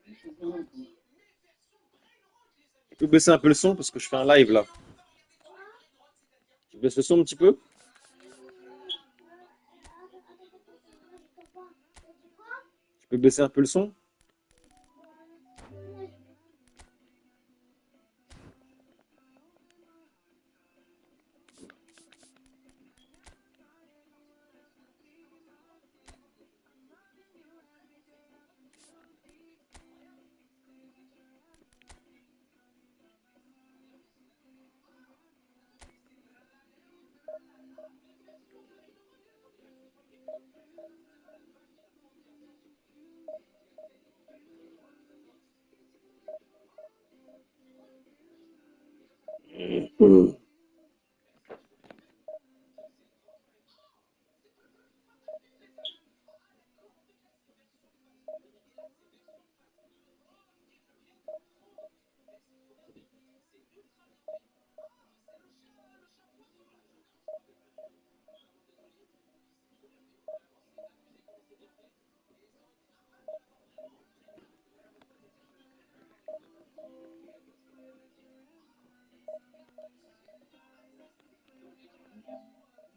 Tu peux baisser un peu le son parce que je fais un live là. Tu baisses le son un petit peu? Tu peux baisser un peu le son?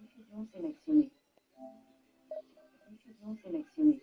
Diffusion sélectionnée. Diffusion sélectionnée.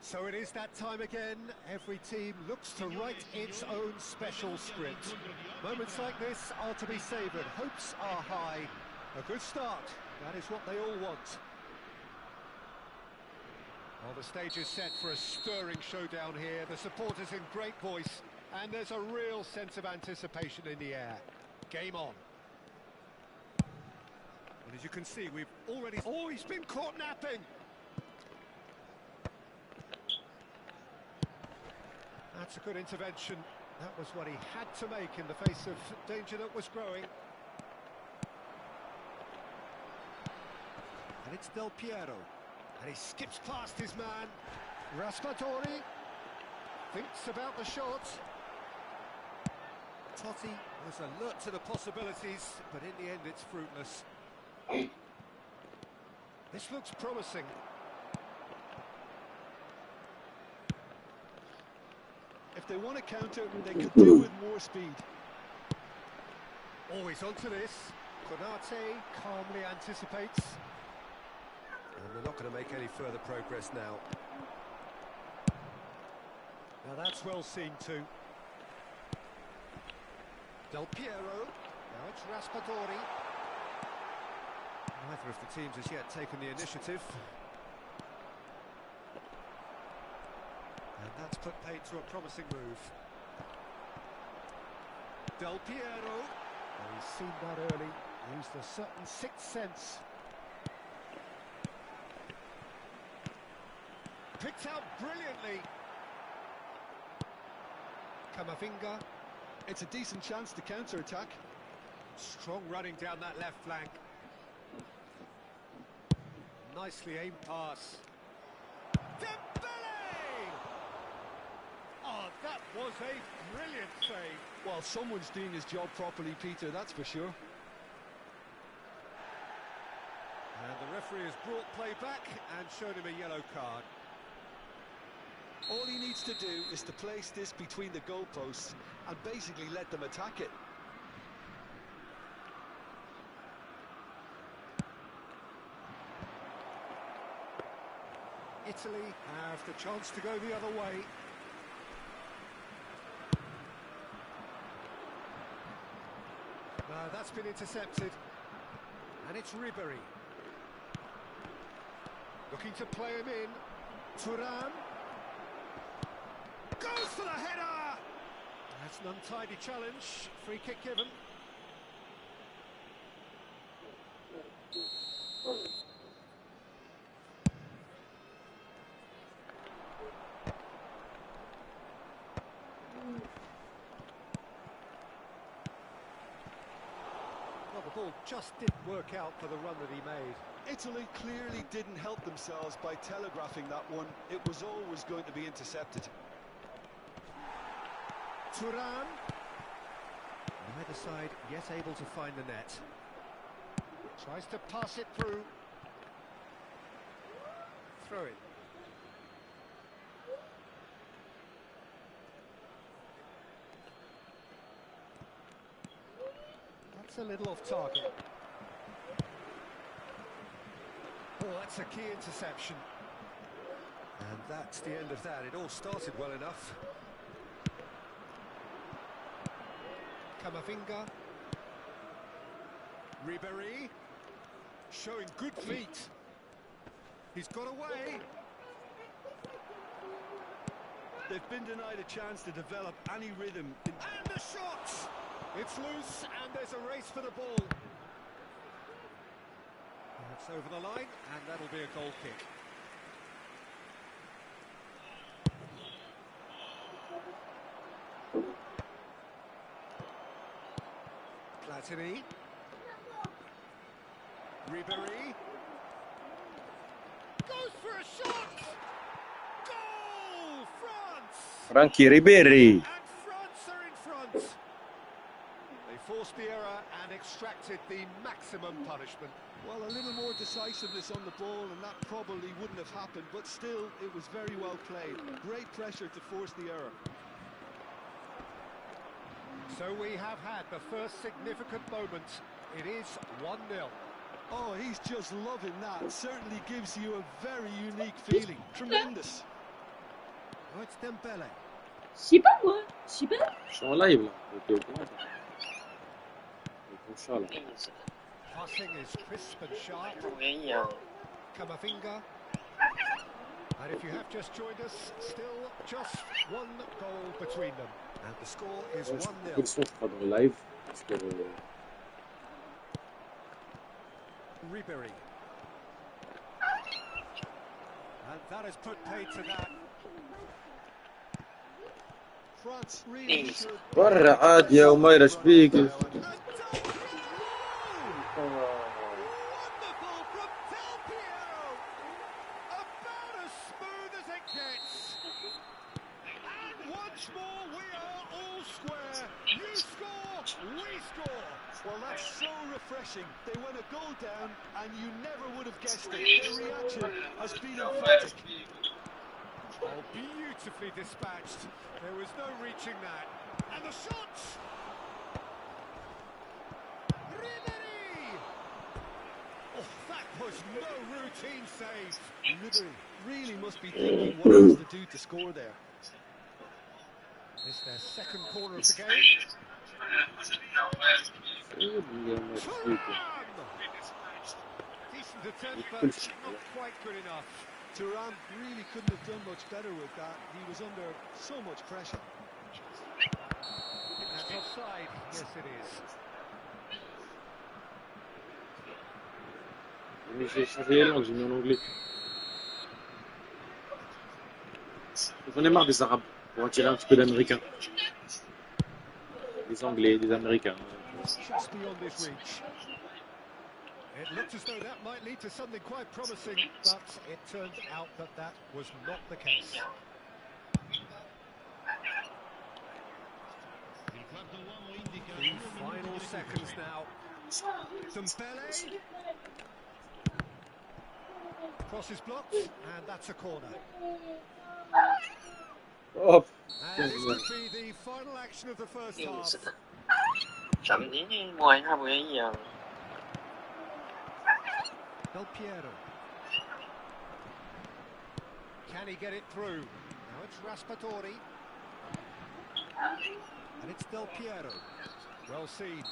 So it is that time again. Every team looks to write its own special script. Moments like this are to be savoured. Hopes are high. A good start. That is what they all want. Well, the stage is set for a stirring showdown here. The supporters in great voice, and there's a real sense of anticipation in the air. Game on. And as you can see, we've already... Oh, he's been caught napping! That's a good intervention. That was what he had to make in the face of danger that was growing. And it's Del Piero. And he skips past his man. Raspadori thinks about the shot. Totti was alert to the possibilities, but in the end it's fruitless. This looks promising. If they want to counter, they could do with more speed. Always onto this. Konate calmly anticipates. And they're not going to make any further progress now. Now that's well seen too. Del Piero. Now it's Raspadori. Neither of the teams has yet taken the initiative. And that's put paid to a promising move. Del Piero. Oh, he's seen that early. Used a certain sixth sense. Picked out brilliantly. Camavinga. It's a decent chance to counter-attack. Strong running down that left flank. Nicely aimed pass. Dembele! Oh, that was a brilliant save. Well, someone's doing his job properly, Peter, that's for sure. And the referee has brought play back and showed him a yellow card. All he needs to do is to place this between the goalposts and basically let them attack it. Italy have the chance to go the other way. That's been intercepted. And it's Ribery. Looking to play him in. Thuram. Goes for the header! That's an untidy challenge. Free kick given. Well, the ball just didn't work out for the run that he made. Italy clearly didn't help themselves by telegraphing that one. It was always going to be intercepted. Thuram. Neither side yet able to find the net. Tries to pass it through. Throw it. That's a little off target. Oh, that's a key interception. And that's the end of that. It all started well enough. Camavinga. Ribery. Showing good feet. He's got away. They've been denied a chance to develop any rhythm. And the shot! It's loose and there's a race for the ball. It's over the line and that'll be a goal kick. Platini. Ribery. Goes for a shot! Goal! France! Frankie Ribery. And France are in front. They forced the error and extracted the maximum punishment. Well, a little more decisiveness on the ball and that probably wouldn't have happened, but still, it was very well played. Great pressure to force the error. So we have had the first significant moment. It is 1-0. Oh, he's just loving that. Certainly gives you a very unique feeling. Tremendous. Oh, it's Dembele. Je sais pas moi, je sais pas. Je suis en live là. T'es au courant, toi. Avec ton chat là. Passing is crisp and sharp. Camavinga. And if you have just joined us, still just one goal between them. And the score is Ouais, je 1-0. coupe le son, je crois, dans le live. Parce que, Ribery. And that has put paid to that. France really should... برا عاد يا أميرة شبيك. Wonderful from Del Piero! About as smooth as it gets. And once more we are all square. You score, we score. Well, that's so refreshing. They went a goal down, and you never would have guessed it. Their reaction has been emphatic. Oh, beautifully dispatched. There was no reaching that. And the shots! Ribery! Oh, that was no routine save. Ribery really must be thinking what he has to do to score there. It's their second corner of the game. Thuram! Decent attempt, but not quite good enough. Thuram really couldn't have done much better with that. He was under so much pressure. I think that's offside. Yes, it is. J'ai changé les langues, j'ai mis en anglais. J'en ai marre des Arabes, pour attirer un petit peu d'Américains. Des Anglais, des Américains. Just beyond his reach. It looked as though that might lead to something quite promising, but it turned out that that was not the case. The final seconds now. Dembele. Cross is blocked, and that's a corner. Oh, And this could be the final action of the first half. Chậm tí ngoài hai buổi gì à? Del Piero. Can he get it through? Now it's Raspadori. And it's Del Piero. Well seen.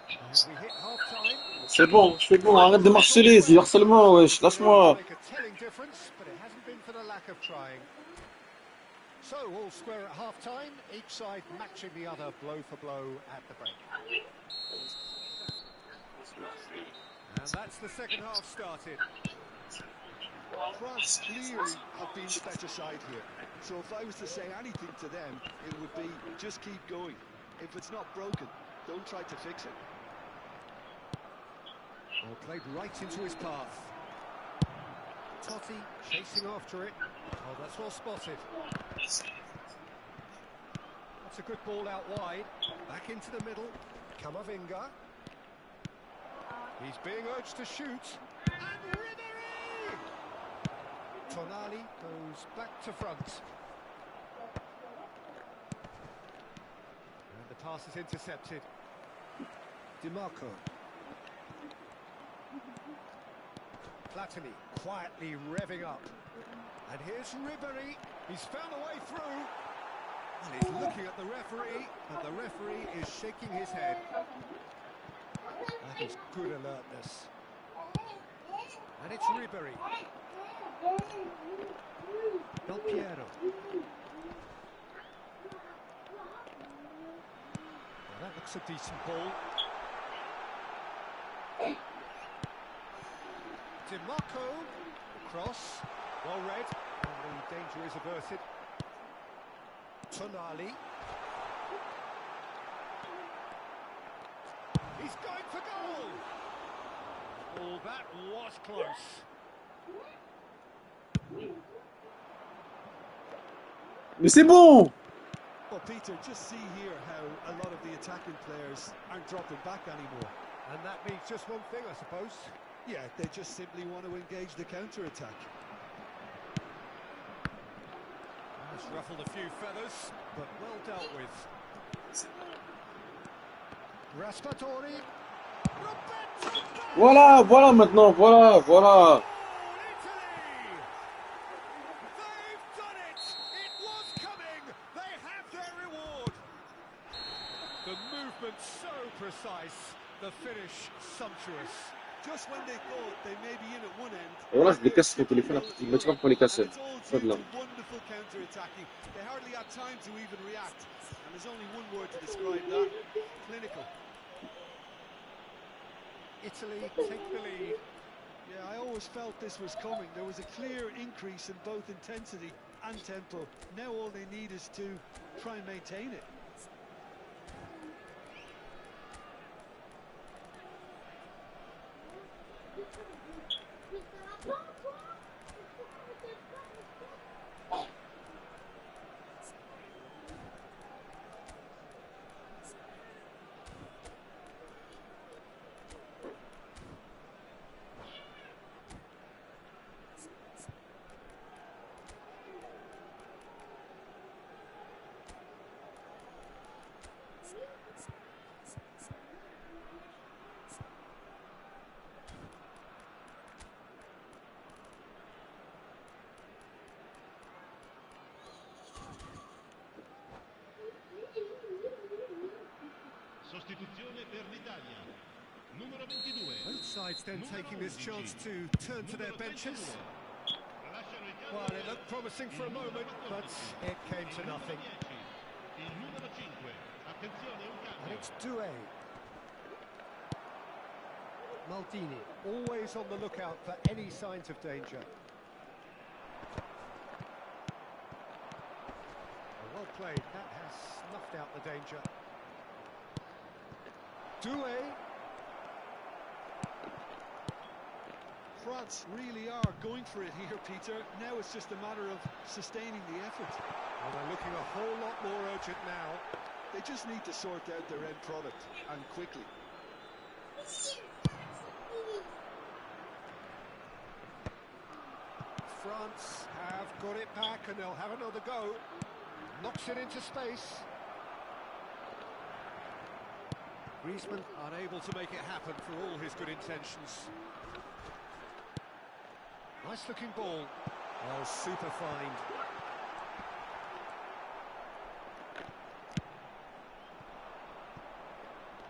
And we hit half-time. c'est bon, arrête de marceler, c'est du harcèlement, wesh, lâche-moi. Make a telling difference, but it hasn't been for the lack of trying. So, all square at half-time, each side matching the other blow for blow at the break. And that's the second half started. France clearly have been the better side here. So if I was to say anything to them, it would be just keep going. If it's not broken, don't try to fix it. Well, played right into his path. Totti chasing after it. Oh, that's well spotted. That's a good ball out wide. Back into the middle. Camavinga. He's being urged to shoot. And Ribery! Tonali goes back to front. And the pass is intercepted. DiMarco. Platini quietly revving up. And here's Ribery. He's found a way through. And he's looking at the referee. And the referee is shaking his head. That is good alertness. And it's Ribery. Del Piero. Well, that looks a decent ball. DiMarco. Cross. Well read. And the danger is averted. Tonali. He's going for goal! Oh, that was close. Mais c'est bon! Well, Peter, just see here how a lot of the attacking players aren't dropping back anymore. And that means just one thing, I suppose. Yeah, they just simply want to engage the counter-attack. It's ruffled a few feathers, but well dealt with. Raspadori. Voilà, voilà maintenant, voilà, voilà. Italy! They've done it! It was coming! They have their reward! The movement so precise, the finish sumptuous. Just when they thought they may be in at one end, Et voilà, je les casse mon téléphone, il m'a dit pas pour les casser. and it's all Pas due de to là. wonderful counter-attacking. They hardly had time to even react, and there's only one word to describe that: clinical. Italy take the lead. Yeah, I always felt this was coming. There was a clear increase in both intensity and tempo. Now all they need is to try and maintain it. Sostituzione per l'Italia. Numero 22. Both sides then taking this chance to turn to their benches. Lasciano il campo. Well, it looked promising for a moment, but it came to nothing. Il numero 5. Attenzione, un And cambio. it's Doué. Maldini, always on the lookout for any signs of danger. Well played, that has snuffed out the danger. Doué. France really are going for it here, Peter. Now it's just a matter of sustaining the effort. Well, they're looking a whole lot more urgent now. They just need to sort out their end product, and quickly. France have got it back and they'll have another go. Knocks it into space. Griezmann unable to make it happen for all his good intentions. Nice looking ball. Oh, super find.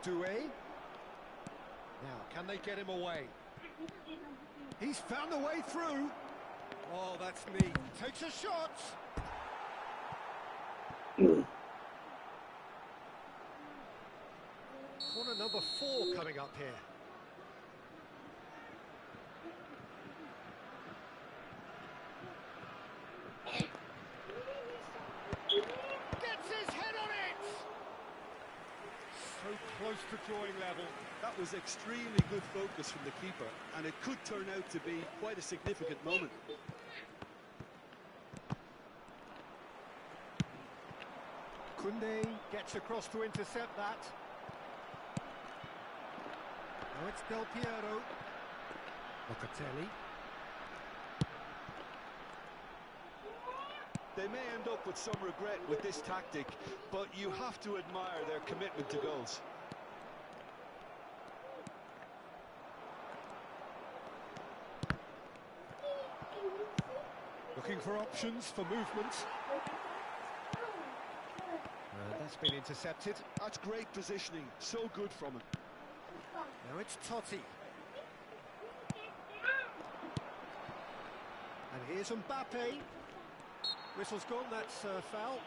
Doué. Now, can they get him away? He's found the way through. Oh, that's neat. Takes a shot. Corner number 4 coming up here. Gets his head on it! So close to drawing level. That was extremely good focus from the keeper, and it could turn out to be quite a significant moment. Koundé gets across to intercept that. Now it's Del Piero. Locatelli. They may end up with some regret with this tactic, but you have to admire their commitment to goals. Looking for options for movement. That's been intercepted. That's great positioning, so good from him. Now it's Totti. And here's Mbappe. Whistle's gone, that's foul.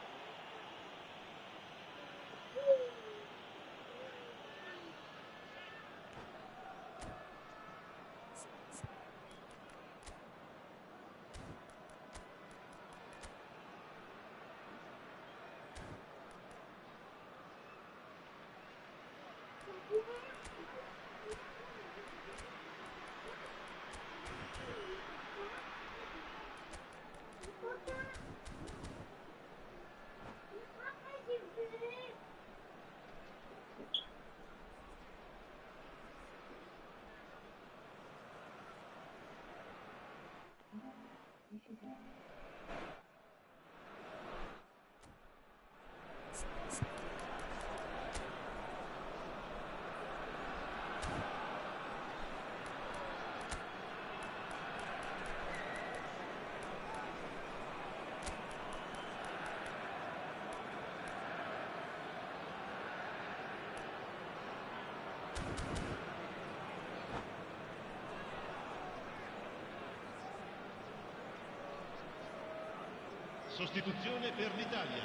Sostituzione per l'Italia.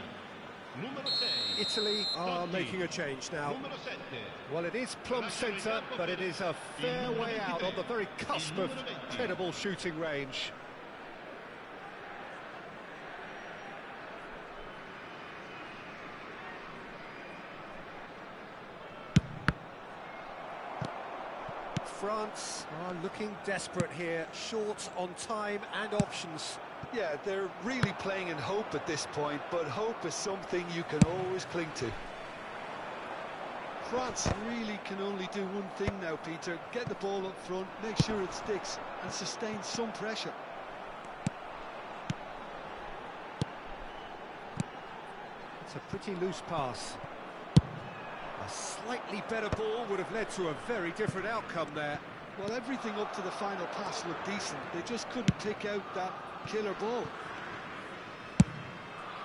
Numero 6. Italy are Totti. making a change now. Numero 7. Well, it is plumb centre, but it is a fair way out on the very cusp of credible shooting range. France are looking desperate here, short on time and options. Yeah, they're really playing in hope at this point, but hope is something you can always cling to. France really can only do one thing now, Peter. Get the ball up front, make sure it sticks, and sustain some pressure. It's a pretty loose pass. A slightly better ball would have led to a very different outcome there. Well, everything up to the final pass looked decent. They just couldn't pick out that killer ball.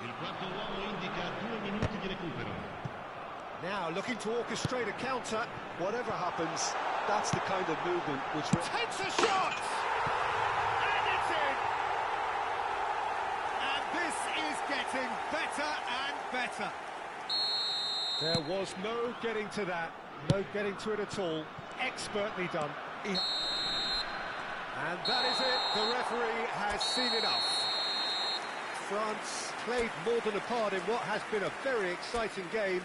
Il quarto uomo indica 2 minuti di recupero. Now looking to orchestrate a counter. Whatever happens, that's the kind of movement which... Takes a shot! And it's in! And this is getting better and better. There was no getting to that, no getting to it at all. Expertly done. And that is it, the referee has seen enough. France played more than a part in what has been a very exciting game.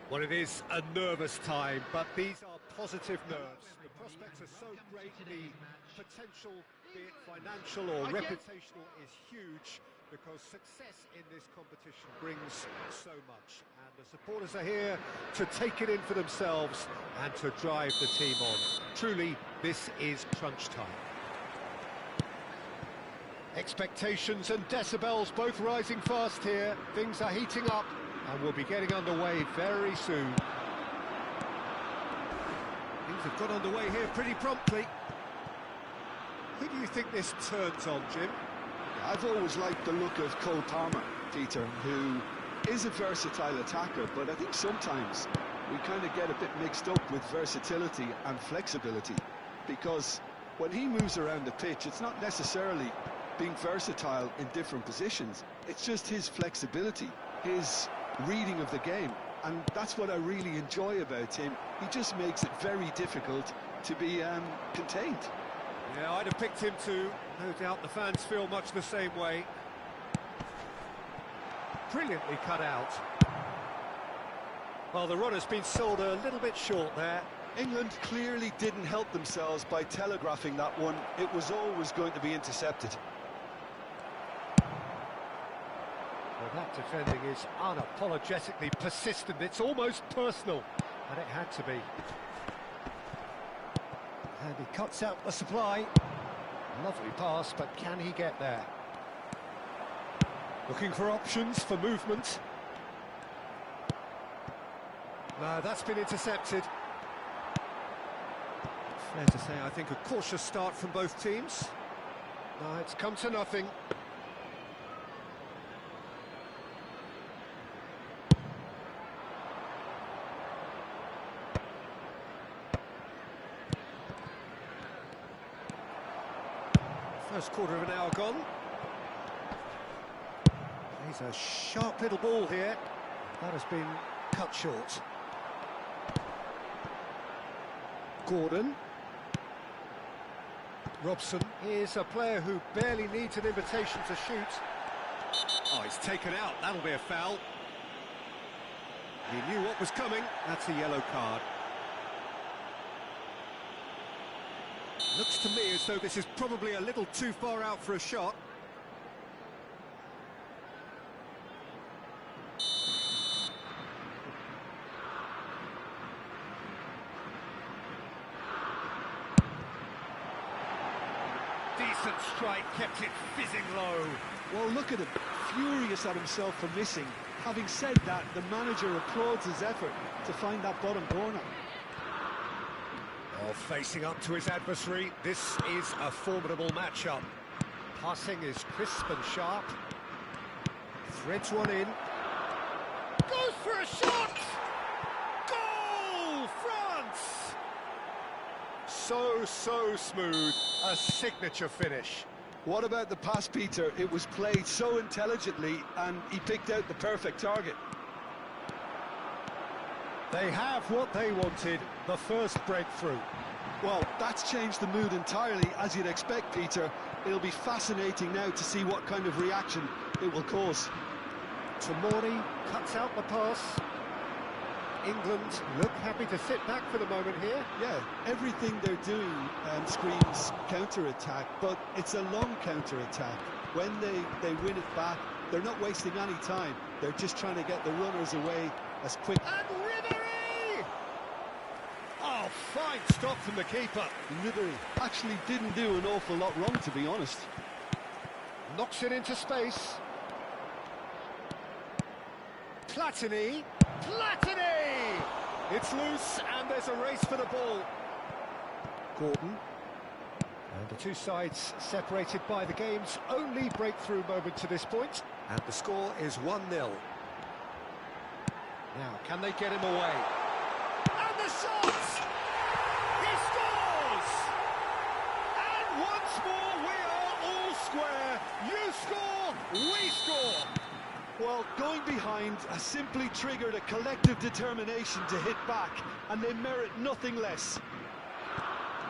Well, it is a nervous time, but these are positive nerves. The prospects are so great, the potential, be it financial or reputational, is huge because success in this competition brings so much. And the supporters are here to take it in for themselves and to drive the team on. Truly, this is crunch time. Expectations and decibels both rising fast here. Things are heating up. And we'll be getting underway very soon. Things have got underway here pretty promptly. Who do you think this turns on, Jim? I've always liked the look of Cole Palmer, Peter, who is a versatile attacker, but I think sometimes we kind of get a bit mixed up with versatility and flexibility, because when he moves around the pitch, it's not necessarily being versatile in different positions. It's just his flexibility, his reading of the game, and that's what I really enjoy about him. He just makes it very difficult to be contained. Yeah, I'd have picked him too. No doubt the fans feel much the same way. Brilliantly cut out. Well, the runner's been sold a little bit short there. England clearly didn't help themselves by telegraphing that one. It was always going to be intercepted. Well, that defending is unapologetically persistent. It's almost personal, and it had to be. And he cuts out the supply. Lovely pass, but can he get there? Looking for options for movement. No, that's been intercepted. Fair to say, I think a cautious start from both teams. No, it's come to nothing. First quarter of an hour gone. He's a sharp little ball here. That has been cut short. Gordon. Robson is a player who barely needs an invitation to shoot. Oh, he's taken out. That'll be a foul. He knew what was coming. That's a yellow card. Looks to me as though this is probably a little too far out for a shot. Decent strike, kept it fizzing low. Well, look at him, furious at himself for missing. Having said that, the manager applauds his effort to find that bottom corner. Oh, facing up to his adversary, this is a formidable matchup. Passing is crisp and sharp. Threads one in. Goes for a shot! Goal, France! So smooth. A signature finish. What about the pass, Peter? It was played so intelligently and he picked out the perfect target. They have what they wanted, the first breakthrough. Well, that's changed the mood entirely, as you'd expect, Peter. It'll be fascinating now to see what kind of reaction it will cause. Tomori cuts out the pass. England look happy to sit back for the moment here. Yeah, everything they're doing screams counter-attack, but it's a long counter-attack. When they win it back, they're not wasting any time. They're just trying to get the runners away as quick. And Ribéry! Oh, fine stop from the keeper. Ribéry actually didn't do an awful lot wrong, to be honest. Knocks it into space. Platini! It's loose, and there's a race for the ball. Gordon. And the two sides separated by the game's only breakthrough moment to this point. And the score is 1-0. Now, can they get him away? And the shot! He scores! And once more, we are all square. You score, we score. Well, going behind has simply triggered a collective determination to hit back, and they merit nothing less.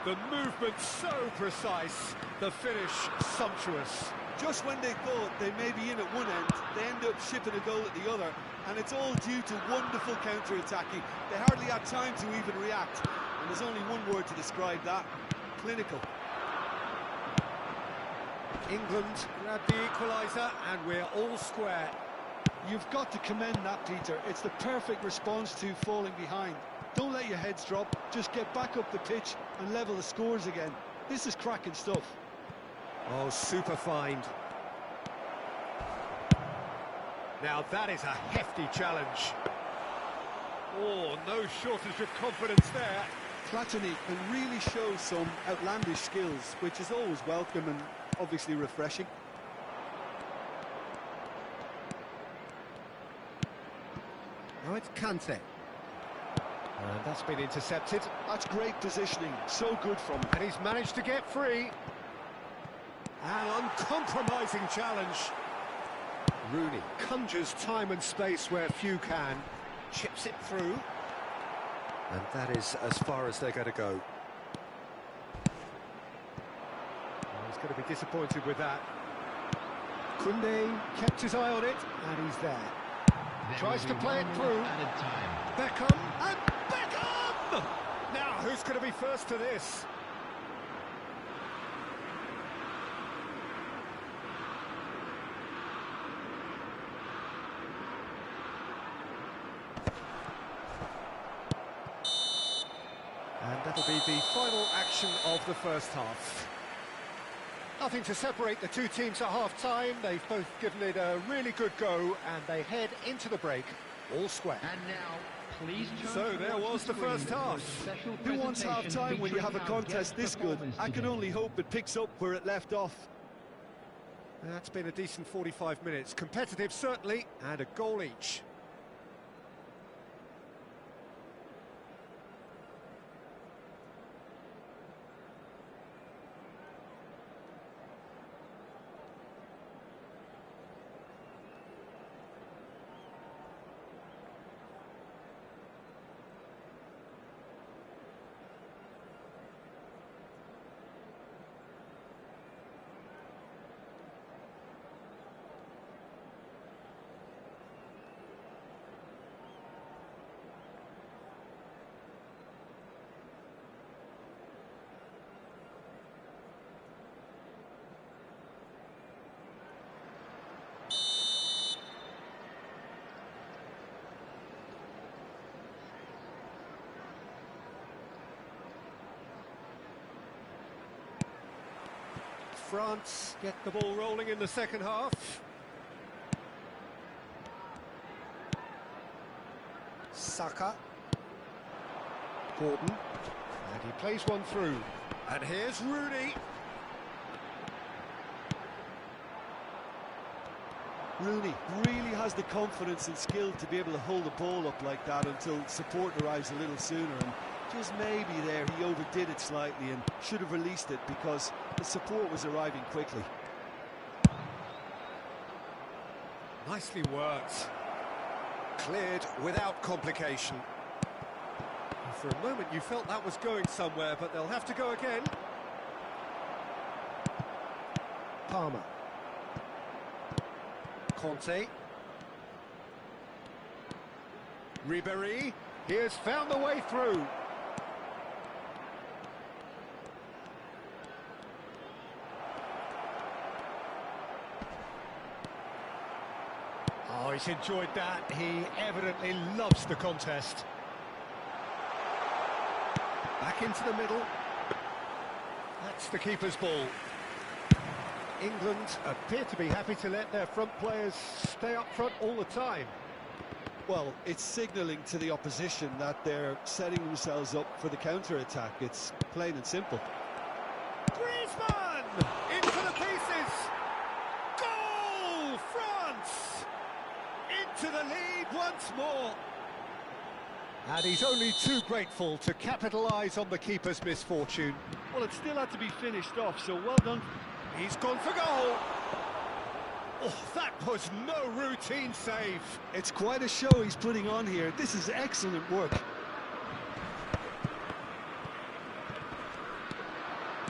The movement so precise, the finish sumptuous. Just when they thought they may be in at one end, they end up shipping a goal at the other, and it's all due to wonderful counter-attacking. They hardly had time to even react, and there's only one word to describe that: clinical. England grab the equaliser, and we're all square. You've got to commend that, Peter. It's the perfect response to falling behind. Don't let your heads drop, just get back up the pitch and level the scores again. This is cracking stuff. Oh, super find. Now that is a hefty challenge. Oh, no shortage of confidence there. Platini can really show some outlandish skills, which is always welcome and obviously refreshing. Now it's Kante. And that's been intercepted. That's great positioning, so good from him. And he's managed to get free. An uncompromising challenge. Rooney conjures time and space where few can. Chips it through. And that is as far as they're going to go. He's going to be disappointed with that. Koundé kept his eye on it, and he's there. Tries to play it through. Beckham, and Beckham! Now, who's going to be first to this? And that'll be the final action of the first half. Nothing to separate the two teams at half-time. They've both given it a really good go, and they head into the break all square. And now, please So there was the first half. Who wants half-time when you have a contest this good? I can only hope it picks up where it left off. That's been a decent 45 minutes. Competitive, certainly, and a goal each. France get the ball rolling in the second half. Saka. Gordon. And he plays one through. And here's Rooney. Rooney really has the confidence and skill to be able to hold the ball up like that until support arrives a little sooner, and just maybe there he overdid it slightly and should have released it because the support was arriving quickly. Nicely worked. Cleared without complication. And for a moment you felt that was going somewhere, but they'll have to go again. Palmer. Conte. Ribéry. He has found the way through. Oh, he's enjoyed that. He evidently loves the contest. Back into the middle. That's the keeper's ball. England appear to be happy to let their front players stay up front all the time. Well, it's signalling to the opposition that they're setting themselves up for the counter-attack. It's plain and simple. Griezmann! Into the pieces! Goal! France! Into the lead once more. And he's only too grateful to capitalise on the keeper's misfortune. Well, it still had to be finished off, so well done. He's gone for goal. Oh, that was no routine save. It's quite a show he's putting on here. This is excellent work.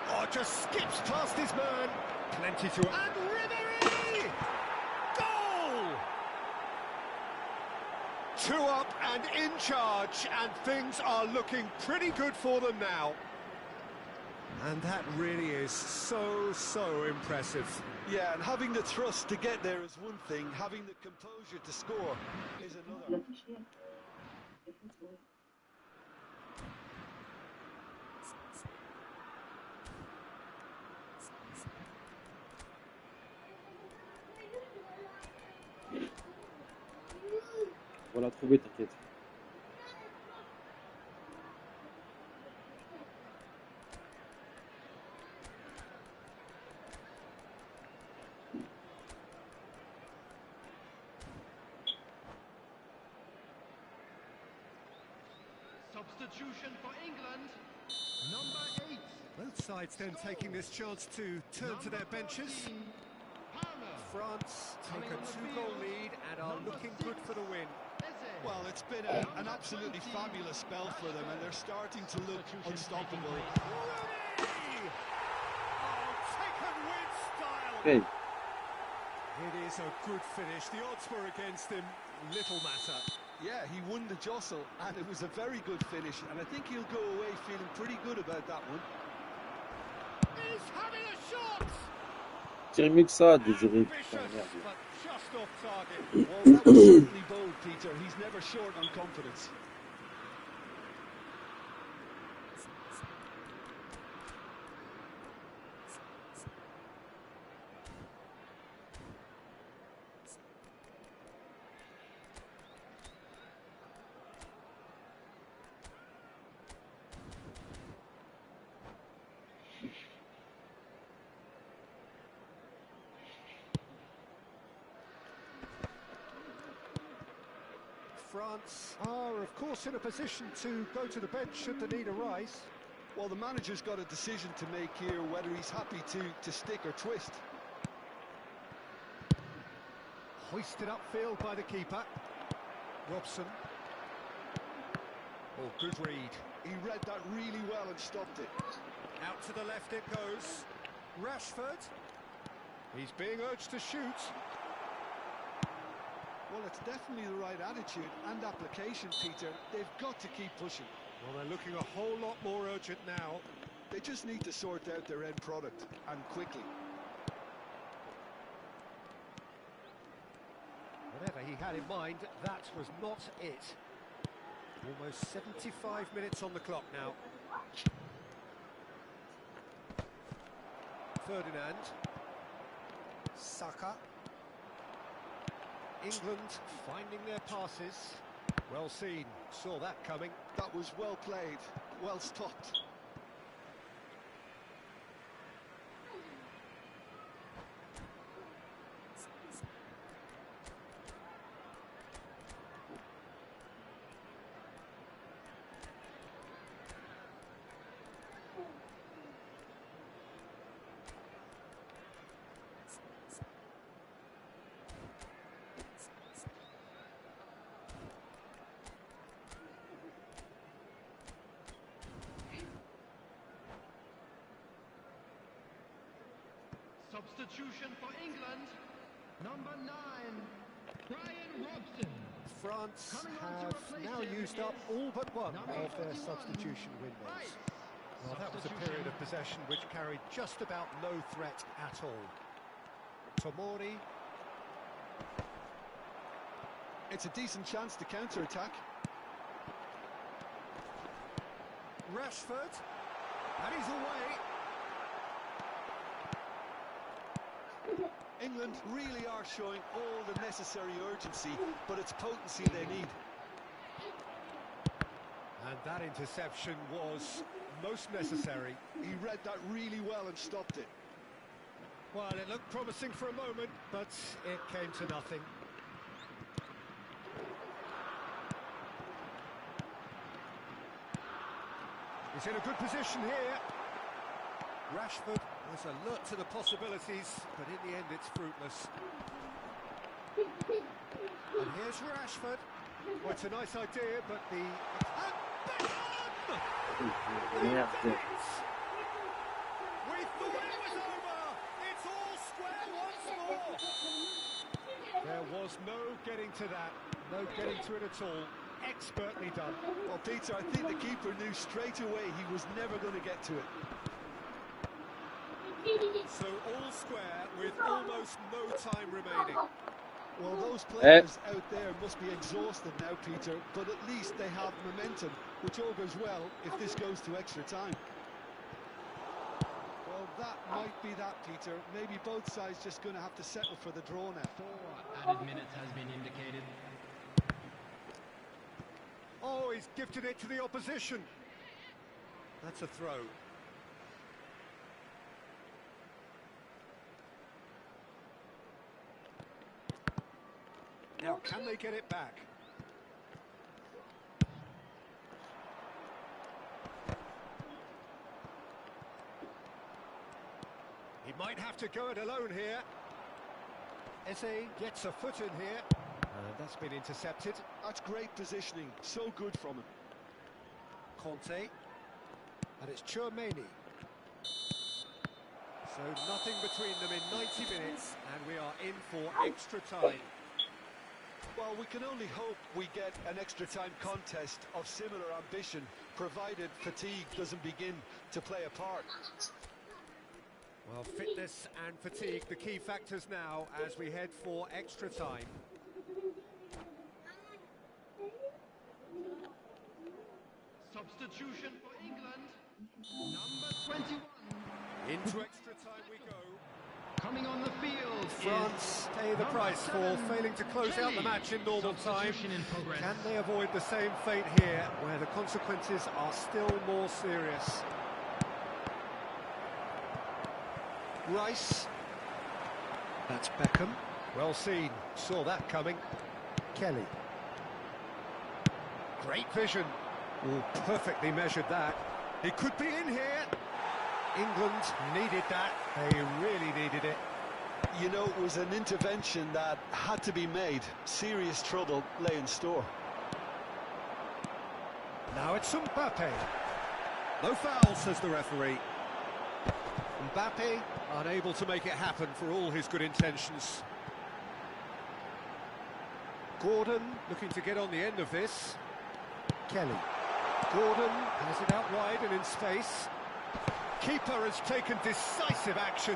Oh, just skips past his man. Plenty to... And Ribéry! Goal! 2 up and in charge, and things are looking pretty good for them now. And that really is so impressive. Yeah, and having the trust to get there is one thing, having the composure to score is another. On va la trouver, t'inquiète. Substitution for England, number 8. Both sides then taking this chance to turn to their benches. France take a 2-goal lead and are looking good for the win. Well, it's been an absolutely fabulous spell for them, and they're starting to look unstoppable. Rooney! Oh, taken Okay. It is a good finish. The odds were against him. Little matter. Yeah, he won the jostle, and it was a very good finish, and I think he'll go away feeling pretty good about that one. He's having a shot! Tire mieux que ça, Désiré. Putain, Ambitious, merde. but just off target. Well, that was certainly bold, Peter. He's never short on confidence. France are, of course, in a position to go to the bench should the need arise. Well, the manager's got a decision to make here, whether he's happy to stick or twist. Hoisted upfield by the keeper. Robson. Oh, good read. He read that really well and stopped it. Out to the left it goes. Rashford. He's being urged to shoot. Well, it's definitely the right attitude and application, Peter. They've got to keep pushing. Well, they're looking a whole lot more urgent now. They just need to sort out their end product, and quickly. Whatever he had in mind, that was not it. Almost 75 minutes on the clock now. Ferdinand. Saka. England finding their passes. Well seen, saw that coming. That was well played, well stopped. Substitution for England, number 9, Brian Robson. France have now used up all but one of their substitution windows. Well, that was a period of possession which carried just about no threat at all. Tomori. It's a decent chance to counter-attack. Rashford. And he's away. England really are showing all the necessary urgency, but it's potency they need. And that interception was most necessary. He read that really well and stopped it. Well, it looked promising for a moment, but it came to nothing. He's in a good position here. Rashford was alert to the possibilities, but in the end it's fruitless. And here's Rashford. Well, it's a nice idea, but the... Merde. We thought it was over! It's all square once more! There was no getting to that, no getting to it at all. Expertly done. Well, Peter, I think the keeper knew straight away he was never going to get to it. So all square with almost no time remaining. Well, those players out there must be exhausted now, Peter, but at least they have momentum, which augurs well if this goes to extra time. Well, that might be that, Peter. Maybe both sides just going to have to settle for the draw now. 4 added minutes has been indicated. Oh, he's gifted it to the opposition. That's a throw. Now, can they get it back? He might have to go it alone here. Eze gets a foot in here. And that's been intercepted. That's great positioning. So good from him. Conte. And it's Tchouaméni. So So nothing between them in 90 minutes, and we are in for extra time. Well, we can only hope we get an extra time contest of similar ambition, provided fatigue doesn't begin to play a part. Well, fitness and fatigue, the key factors now as we head for extra time. Substitution for England. Number 21. Into extra time we go. Coming on the field. France pay the price for failing to close out the match in normal time. In progress. Can they avoid the same fate here, where the consequences are still more serious? Rice. That's Beckham. Well seen. Saw that coming. Kelly. Great vision. Oh, perfectly measured that. It could be in here. England needed that. They really needed it. You know, it was an intervention that had to be made. Serious trouble lay in store. Now it's Mbappe. No foul, says the referee. Mbappe unable to make it happen for all his good intentions. Gordon looking to get on the end of this. Kelly. Gordon has it out wide and in space. Keeper has taken decisive action.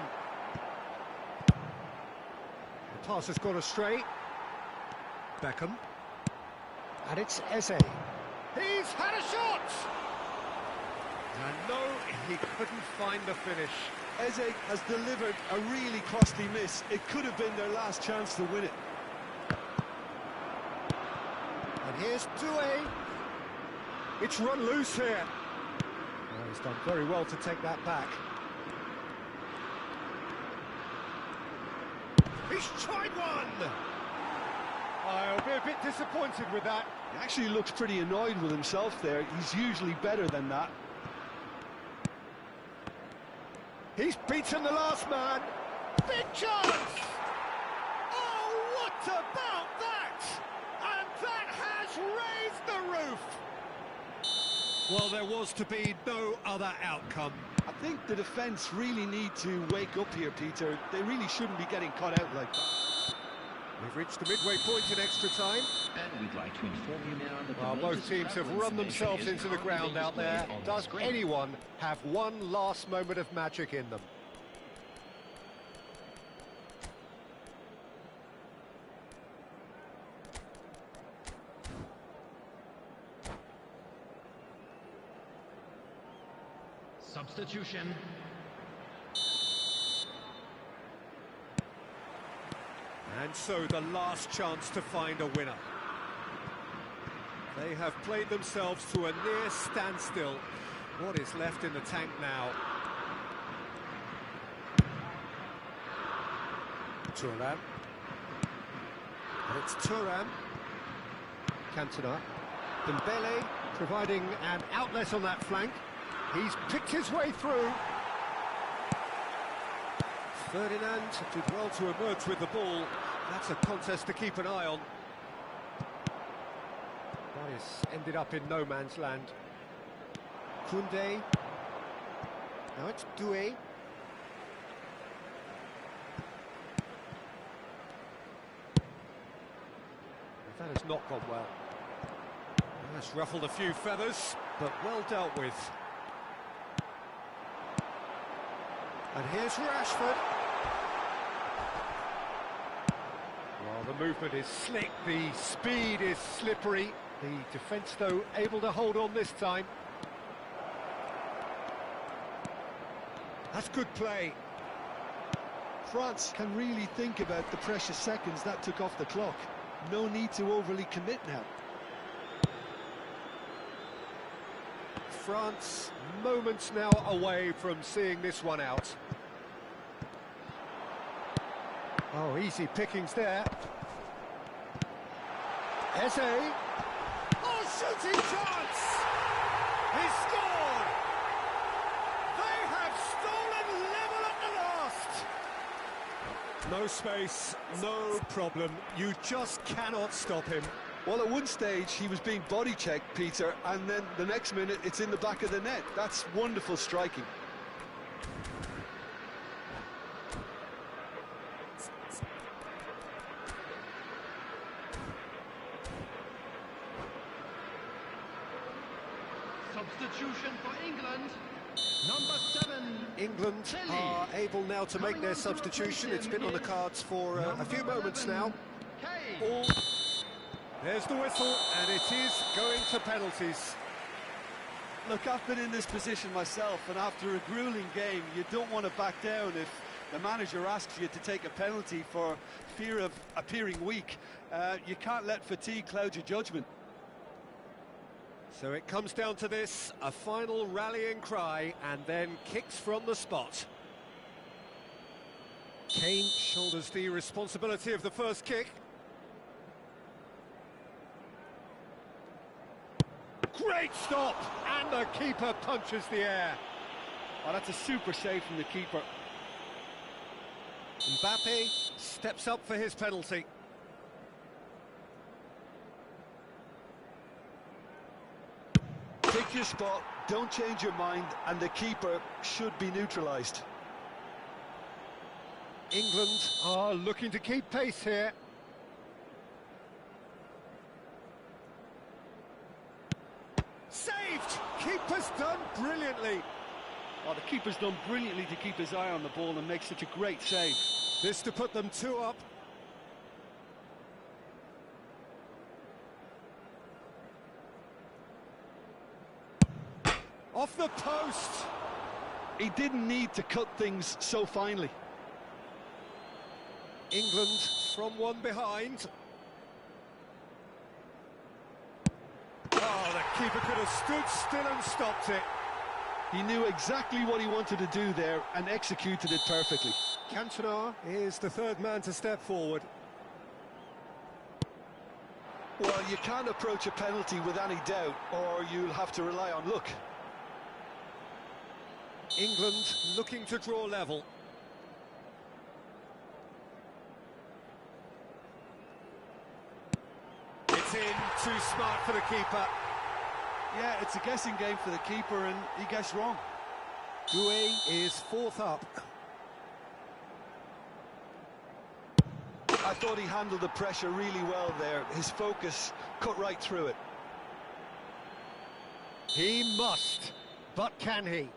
The pass has gone astray. Beckham. And it's Eze. He's had a shot! And no, he couldn't find the finish. Eze has delivered a really costly miss. It could have been their last chance to win it. And here's Doué. It's run loose here. Well, he's done very well to take that back. He's tried one! I'll be a bit disappointed with that. He actually looks pretty annoyed with himself there. He's usually better than that. He's beaten the last man. Big chance! Oh, what about that? And that has raised the roof. Well, there was to be no other outcome. I think the defence really need to wake up here, Peter. They really shouldn't be getting caught out like that. We've reached the midway point in extra time. And we'd like to inform you now that Well, both teams have run themselves into the ground out there. Does anyone have one last moment of magic in them? Substitution. And so the last chance to find a winner. They have played themselves to a near standstill. What is left in the tank now? Thuram. And it's Thuram. Cantona. Dembele providing an outlet on that flank. He's picked his way through. Ferdinand did well to emerge with the ball. That's a contest to keep an eye on. That is ended up in no man's land. Koundé. Now it's Doué. That has not gone well. That's ruffled a few feathers, but well dealt with. And here's Rashford. Well, the movement is slick, the speed is slippery. The defence, though, able to hold on this time. That's good play. France can really think about the precious seconds that took off the clock. No need to overly commit now. France moments now away from seeing this one out. Oh, easy pickings there. Eze. Oh, shooting chance! He scored! They have stolen level at the last! No space, no problem. You just cannot stop him. Well, at one stage he was being body checked, Peter, and then the next minute it's in the back of the net. That's wonderful striking. Substitution for England. Number 7. England are able now to make their substitution. It's been on the cards for a few moments now. All... There's the whistle, and it is going to penalties. Look, I've been in this position myself, and after a grueling game, you don't want to back down if the manager asks you to take a penalty for fear of appearing weak. You can't let fatigue cloud your judgment. So it comes down to this, a final rallying cry, and then kicks from the spot. Kane shoulders the responsibility of the first kick. Great stop! And the keeper punches the air. Oh, that's a super save from the keeper. Mbappe steps up for his penalty. Take your spot, don't change your mind, and the keeper should be neutralised. England are looking to keep pace here. Saved! Keeper's done brilliantly. Oh, the keeper's done brilliantly to keep his eye on the ball and make such a great save. This to put them 2 up. Off the post! He didn't need to cut things so finely. England from one behind. Oh, the keeper could have stood still and stopped it. He knew exactly what he wanted to do there and executed it perfectly. Cantona is the third man to step forward. Well, you can't approach a penalty with any doubt, or you'll have to rely on luck. England looking to draw level. It's in, too smart for the keeper. Yeah, it's a guessing game for the keeper, and he guessed wrong. Doué is 4th up. I thought he handled the pressure really well there. His focus cut right through it. He must, but can he?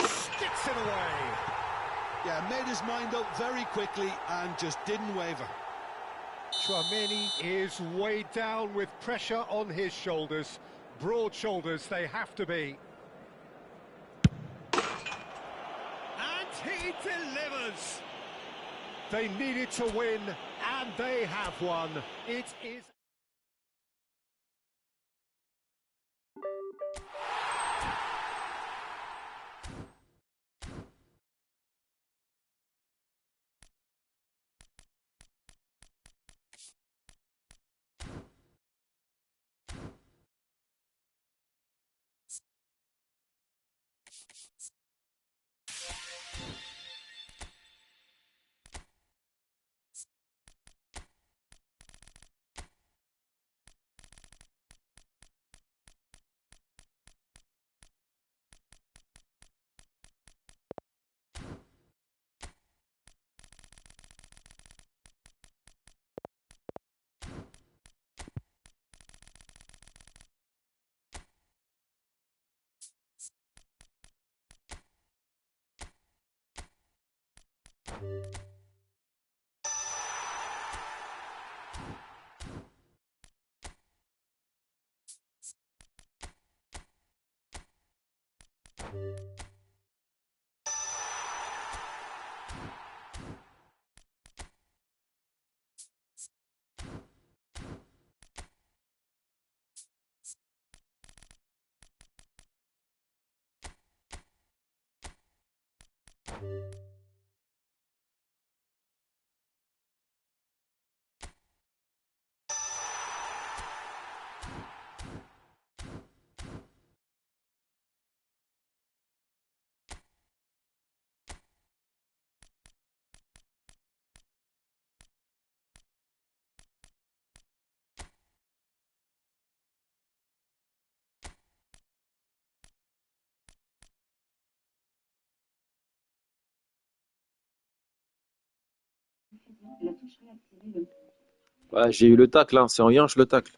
Sticks it away. Yeah, made his mind up very quickly and just didn't waver. Tchouaméni is weighed down with pressure on his shoulders. Broad shoulders they have to be. And he delivers! They needed to win, and they have won. It is... La touche réactivée. Ouais, j'ai eu le tacle, hein. C'est en yinche le tacle.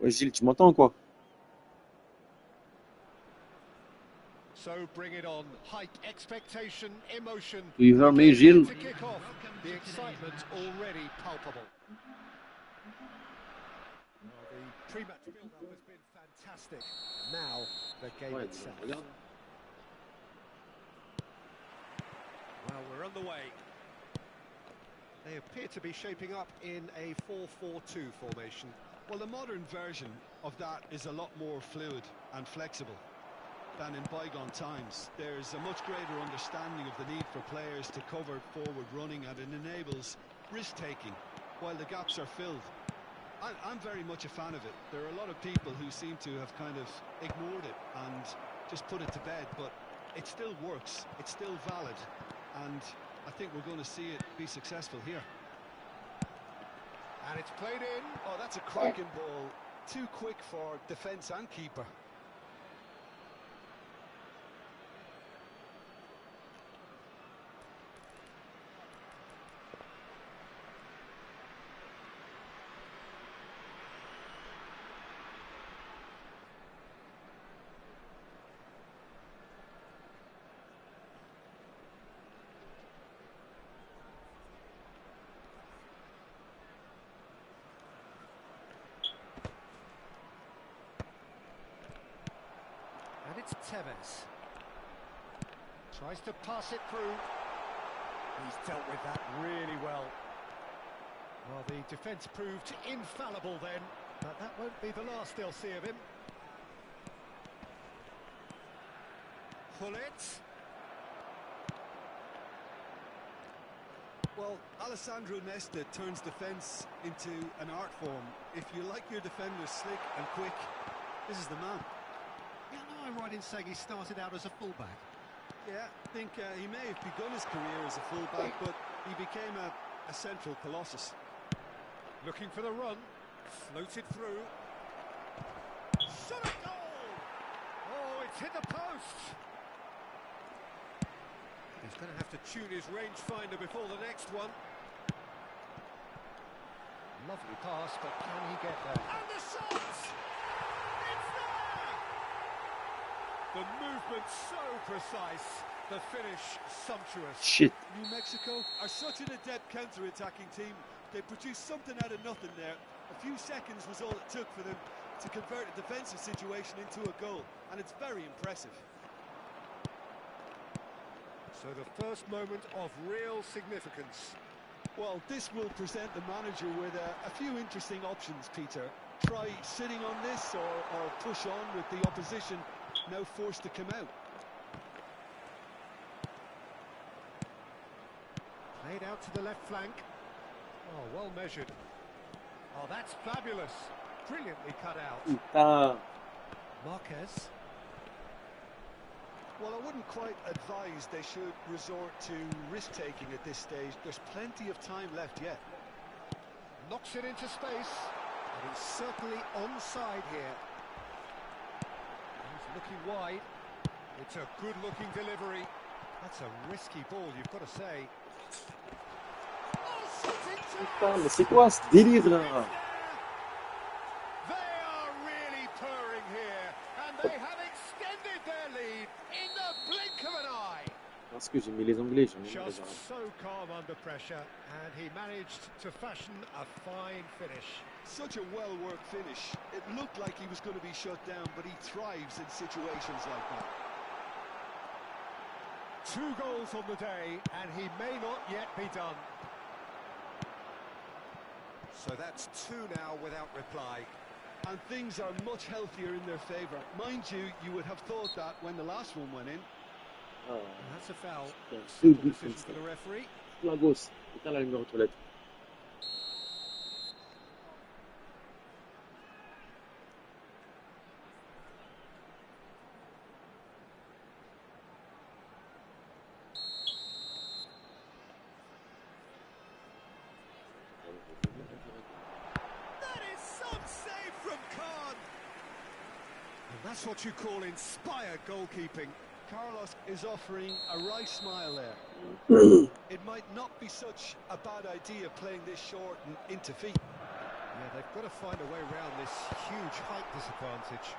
Ouais, Gilles, tu m'entends ou quoi? So bring it on. Hype, expectation, emotion. Do you hear me, Game Gilles? to kick off. The excitement already palpable. Well, the pre-match build-up has been fantastic. Now the game Ouais, itself. regarde. Well, we're underway. They appear to be shaping up in a 4-4-2 formation. Well, the modern version of that is a lot more fluid and flexible than in bygone times. There's a much greater understanding of the need for players to cover forward running, and it enables risk-taking while the gaps are filled. I'm very much a fan of it. There are a lot of people who seem to have kind of ignored it and just put it to bed, but it still works, it's still valid, and I think we're going to see it be successful here. And it's played in. Oh, that's a cracking ball. Too quick for defence and keeper. And it's Tevez. Tries to pass it through. He's dealt with that really well. Well, the defence proved infallible then, but that won't be the last they'll see of him. Hullet. Well, Alessandro Nesta turns defence into an art form. If you like your defenders slick and quick, this is the man. Yeah, no, I'm right in saying he started out as a fullback. Yeah, I think he may have begun his career as a fullback, but he became a central colossus. Looking for the run. Floated through. Shot a goal! Oh, it's hit the post! He's going to have to tune his rangefinder before the next one. Lovely pass, but can he get there? And the shot! It's there! The movement so precise, the finish sumptuous. Shit. New Mexico are such an adept counter-attacking team. They produced something out of nothing there. A few seconds was all it took for them to convert a defensive situation into a goal, and it's very impressive. So the first moment of real significance. Well, this will present the manager with a few interesting options, Peter. Try sitting on this or push on with the opposition now forced to come out. Played out to the left flank. Oh, well measured. Oh, that's fabulous. Brilliantly cut out. Putain. Marquez. Well, I wouldn't quite advise they should resort to risk-taking at this stage. There's plenty of time left yet. Knocks it into space. And he's certainly onside here. He's looking wide. It's a good-looking delivery. That's a risky ball, you've got to say. Putain, mais c'est quoi ce délire là? They are really purring here, and they have extended their lead in the blink of an eye. Parce que j'ai mis les Anglais, j'en ai mis les Just Arabes. so calm under pressure, and he managed to fashion a fine finish. Such a well-worked finish. It looked like he was going to be shut down, but he thrives in situations like that. 2 goals on the day, and he may not yet be done. So that's 2 now without reply. And things are much healthier in their favour. Mind you, you would have thought that when the last one went in. Ah, And that's a foul. putain, Simple deux buts decision comme for ça. the referee. La gosse. Putain, la lumière aux toilettes. That is some save from Khan. And that's what you call inspired goalkeeping. Carlos is offering a wry smile there. It might not be such a bad idea playing this short and into feet. Yeah, they've got to find a way around this huge height disadvantage.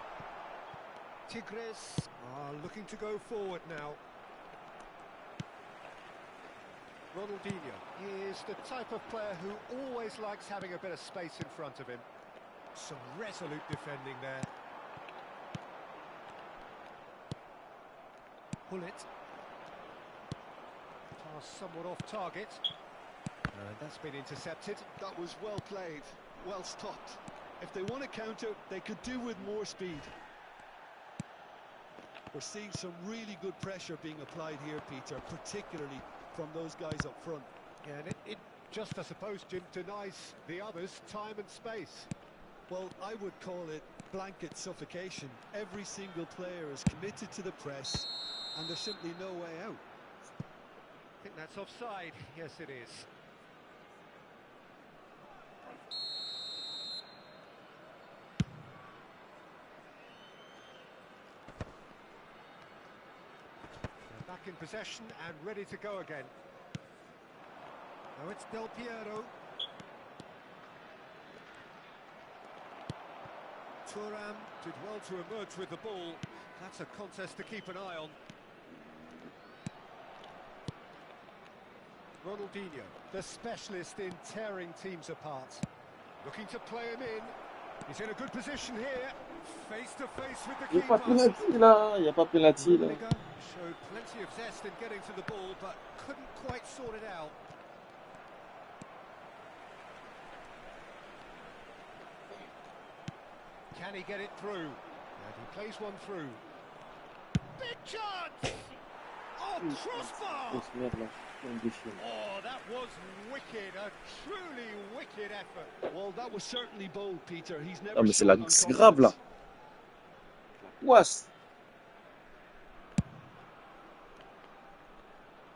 Tigres are looking to go forward now. Ronaldinho is the type of player who always likes having a bit of space in front of him. Some resolute defending there. Hullet. Pass somewhat off target. And that's been intercepted. That was well played, well stopped. If they want to counter, they could do with more speed. We're seeing some really good pressure being applied here, Peter, particularly from those guys up front. Yeah, and it just, I suppose, Jim, denies the others time and space. Well, I would call it blanket suffocation. Every single player is committed to the press, and there's simply no way out. I think that's offside. Yes, it is. They're back in possession and ready to go again. Now it's Del Piero. Thuram did well to emerge with the ball. That's a contest to keep an eye on. Ronaldinho, the specialist in tearing teams apart. Looking to play him in. He's in a good position here. Face to face with the Il n'y a pas keeper. penalty là, il n'y a pas penalty là. Liga showed plenty of zest in getting to the ball, but couldn't quite sort it out. Can he get it through? And he plays one through. Big chance! Oh, crossbar! Grosse merde là, un défi. Oh, that was wicked, a truly wicked effort. Well, that was certainly bold, Peter. He's never Ah mais c'est shown grave là. unconfidence. Ouas.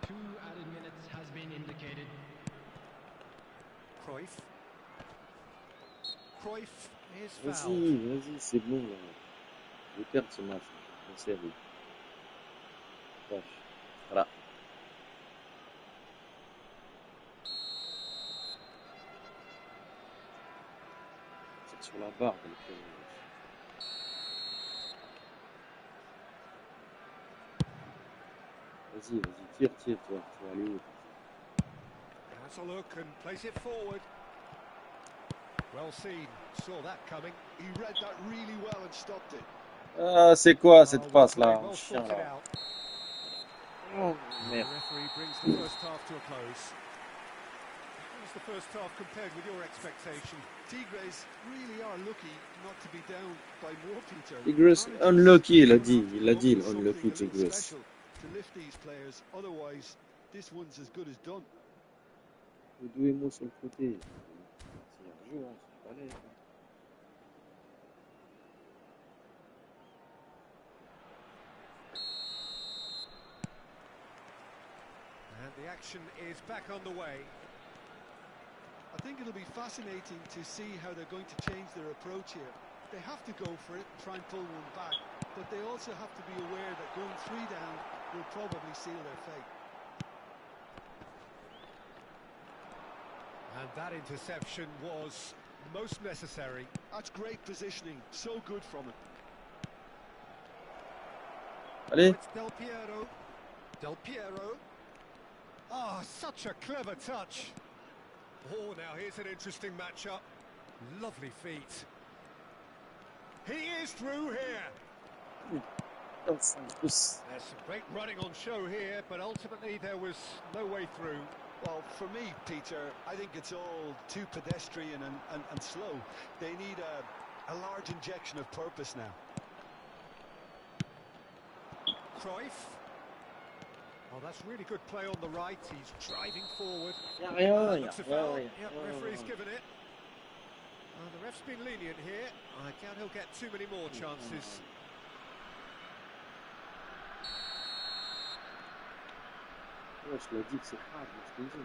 2 added minutes has been indicated. Cruyff. Cruyff is Vas-y, fouled. vas-y, c'est bon là. Je vais perdre ce match. En série. Vache. Voilà. C'est sur la barre. Donc, vas-y, tire, toi. Tu vas aller où? Has a look and plays it forward. Well seen, saw that coming. He read that really well and stopped it. Ah, c'est quoi cette Oh, well passe played, là? well Chien sorted là. out. Oh, The merde. referee brings the first half to a close. How was the first half compared with your expectation? Tigres really are lucky not to be down by more, Peter. Tigres Managers unlucky, il a have dit. to Il a dit, come with something unlucky a little Tigres. special to lift these players. Otherwise, this one's as good as done. Doué-moi sur le côté. C'est un jeu, hein, c'est pas l'air. And the action is back on the way. I think it'll be fascinating to see how they're going to change their approach here. They have to go for it, try and pull one back, but they also have to be aware that going 3 down will probably seal their fate. And that interception was most necessary. That's great positioning, so good from him. Allez. It's Del Piero. Del Piero. Oh, such a clever touch. Oh, now here's an interesting matchup. Lovely feet. He is through here. There's There's some great running on show here, but ultimately there was no way through. Well, for me, Peter, I think it's all too pedestrian and slow. They need a large injection of purpose now. Cruyff. Oh, that's really good play on the right. He's driving forward. Y'a rien, Looks a y'a foul. rien. Yep, referee's given it. The ref's been lenient here. I doubt he'll get too many more chances. Ouais, je l'ai dit que c'est hard, je te dis.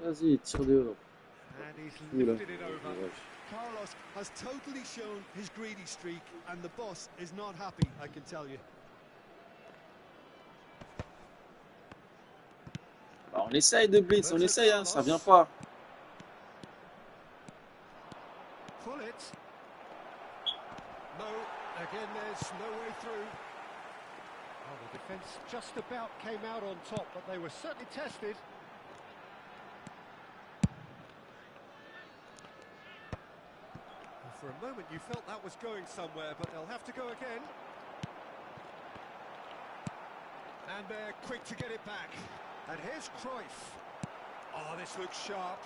Vas-y, tire dehors. And he's Oula. lifted it over. Ouais. Carlos has totally shown his greedy streak, and the boss is not happy, I can tell you. On essaye de blitz, on essaye, hein, ça vient pas. Pull it. No, again there's no way through. Oh, the defence just about came out on top, but they were certainly tested. And for a moment you felt that was going somewhere, but they'll have to go again. And they're quick to get it back. And here's Cruyff. Oh, this looks sharp.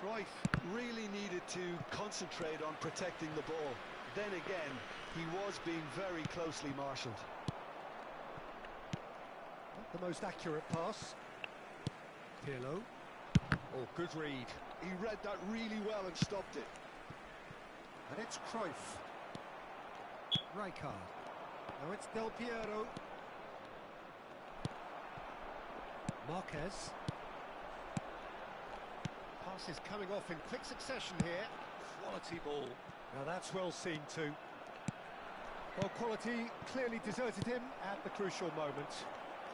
Cruyff really needed to concentrate on protecting the ball. Then again, he was being very closely marshalled. Not the most accurate pass. Pirlo. Oh, good read. He read that really well and stopped it. And it's Cruyff. Rijkaard. Now it's Del Piero. Marquez. Passes coming off in quick succession here. Quality ball. Now that's well seen too. Well, quality clearly deserted him at the crucial moment.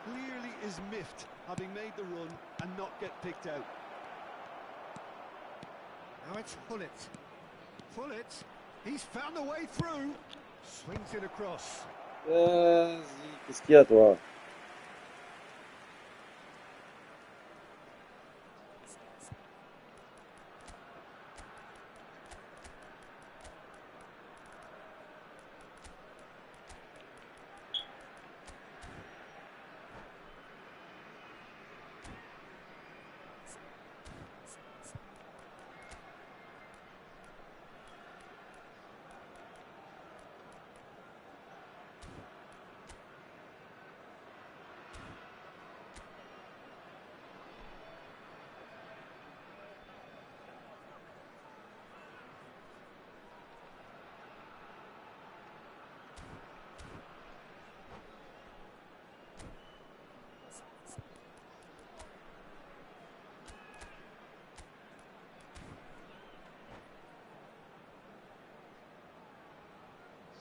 Clearly is miffed, having made the run and not get picked out. Now it's Hullet. Hullet. He's found a way through. Swings it across. Vas-y, qu'est-ce qu'il y a, toi?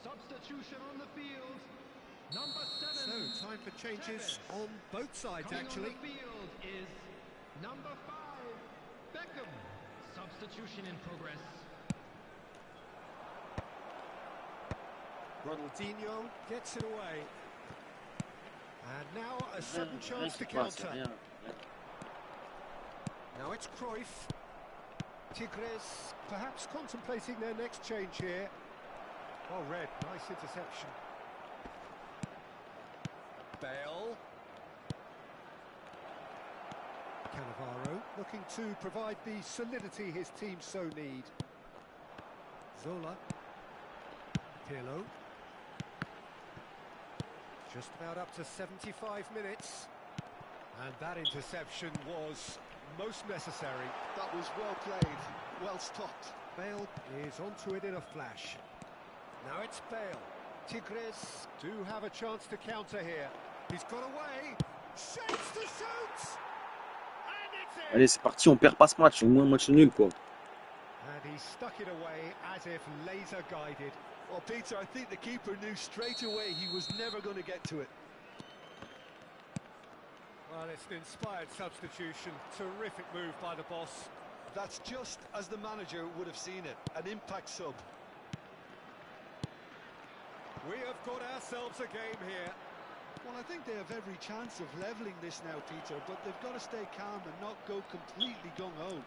Substitution on the field. Number 7. So, time for changes on both sides, Coming actually. on the field is number 5, Beckham. Substitution in progress. Ronaldinho gets it away. And now a sudden Rien chance to qui passe, counter. rien. Now it's Cruyff. Tigres perhaps contemplating their next change here. Oh, red, nice interception. Bale. Cannavaro looking to provide the solidity his team so need. Zola. Pirlo. Just about up to 75 minutes. And that interception was most necessary. That was well played, well stopped. Bale is onto it in a flash. Now it's Bale. Tigres do have a chance to counter here. He's got away. Shapes to shoot. And it's in. Allez, c'est parti, on perd pas ce match, au moins un match nul, quoi. And he stuck it away as if laser guided. Well, Peter, I think the keeper knew straight away he was never going to get to it. Well, it's an inspired substitution. Terrific move by the boss. That's just as the manager would have seen it, an impact sub. We have got ourselves a game here. Well, I think they have every chance of levelling this now, Peter, but they've got to stay calm and not go completely gung-ho.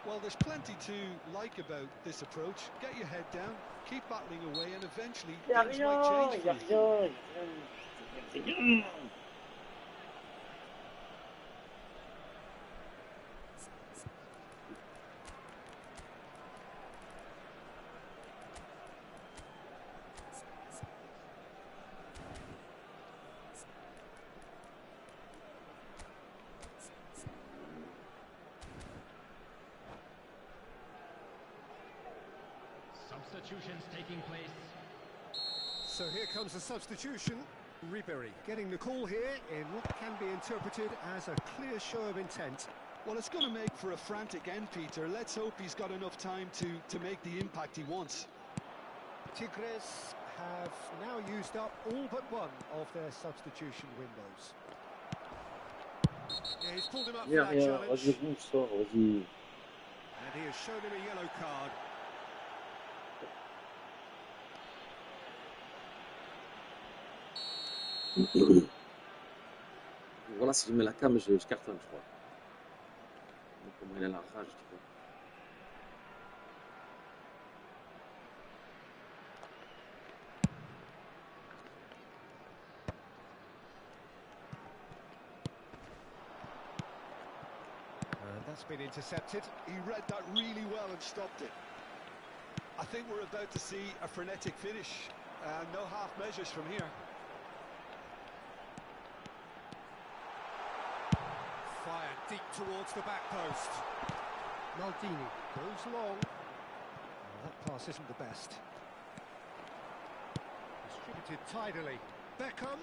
Well, there's plenty to like about this approach. Get your head down, keep battling away, and eventually Y'a things rien, might change y'a for you. rien, y'a rien. Substitutions taking place. So here comes the substitution. Ribéry getting the call here in what can be interpreted as a clear show of intent. Well, it's going to make for a frantic end, Peter. Let's hope he's got enough time to make the impact he wants. Tigres have now used up all but one of their substitution windows. Yeah, he's pulled him up for Rien, that rien. challenge. Vas-y, rouge, sors, vas-y. And he has shown him a yellow card. Voilà, si je mets la cam, je cartonne, je crois. Donc, comment il a la rage, tu vois. And that's been intercepted. He read that really well and stopped it. I think we're about to see a frenetic finish. No half measures from here. Fired deep towards the back post. Maldini goes long. Well, that pass isn't the best. Distributed tidily. Beckham.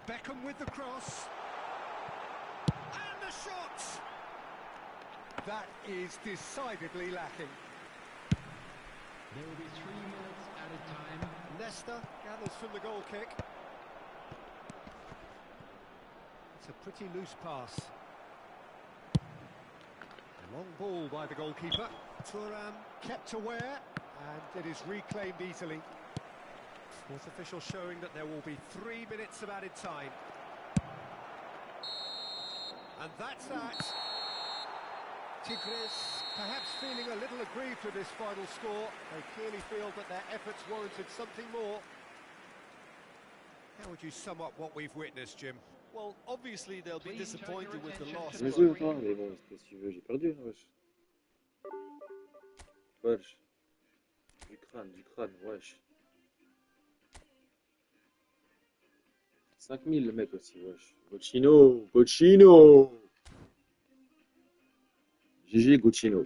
Beckham with the cross. And the shot! That is decidedly lacking. There will be 3 minutes added time. Nesta gathers from the goal kick. It's a pretty loose pass. A long ball by the goalkeeper. Thuram kept aware, and it is reclaimed easily. Fourth official showing that there will be 3 minutes of added time. And that's that. Tigres perhaps feeling a little aggrieved with this final score. They clearly feel that their efforts warranted something more. How would you sum up what we've witnessed, Jim? Well, obviously they'll be disappointed with the loss. J'ai joué ou toi? Mais bon, si tu veux, j'ai perdu, wesh. Wesh. Du crâne, wesh. 5000 le mec aussi, wesh. Gocino, Gocino. GG Gocino.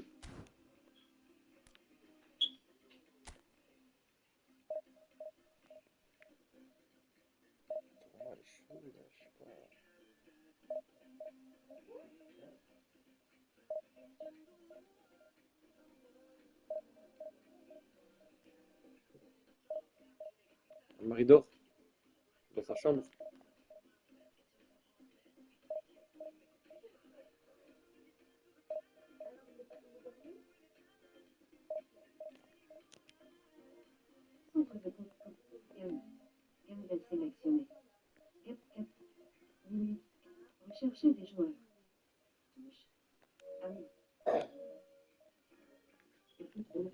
Marie dort dans sa chambre. Centre de compétition. Bien vous êtes sélectionné. Gap, gap. Oui. Recherchez des joueurs. Touche. Ah oui. eFootball.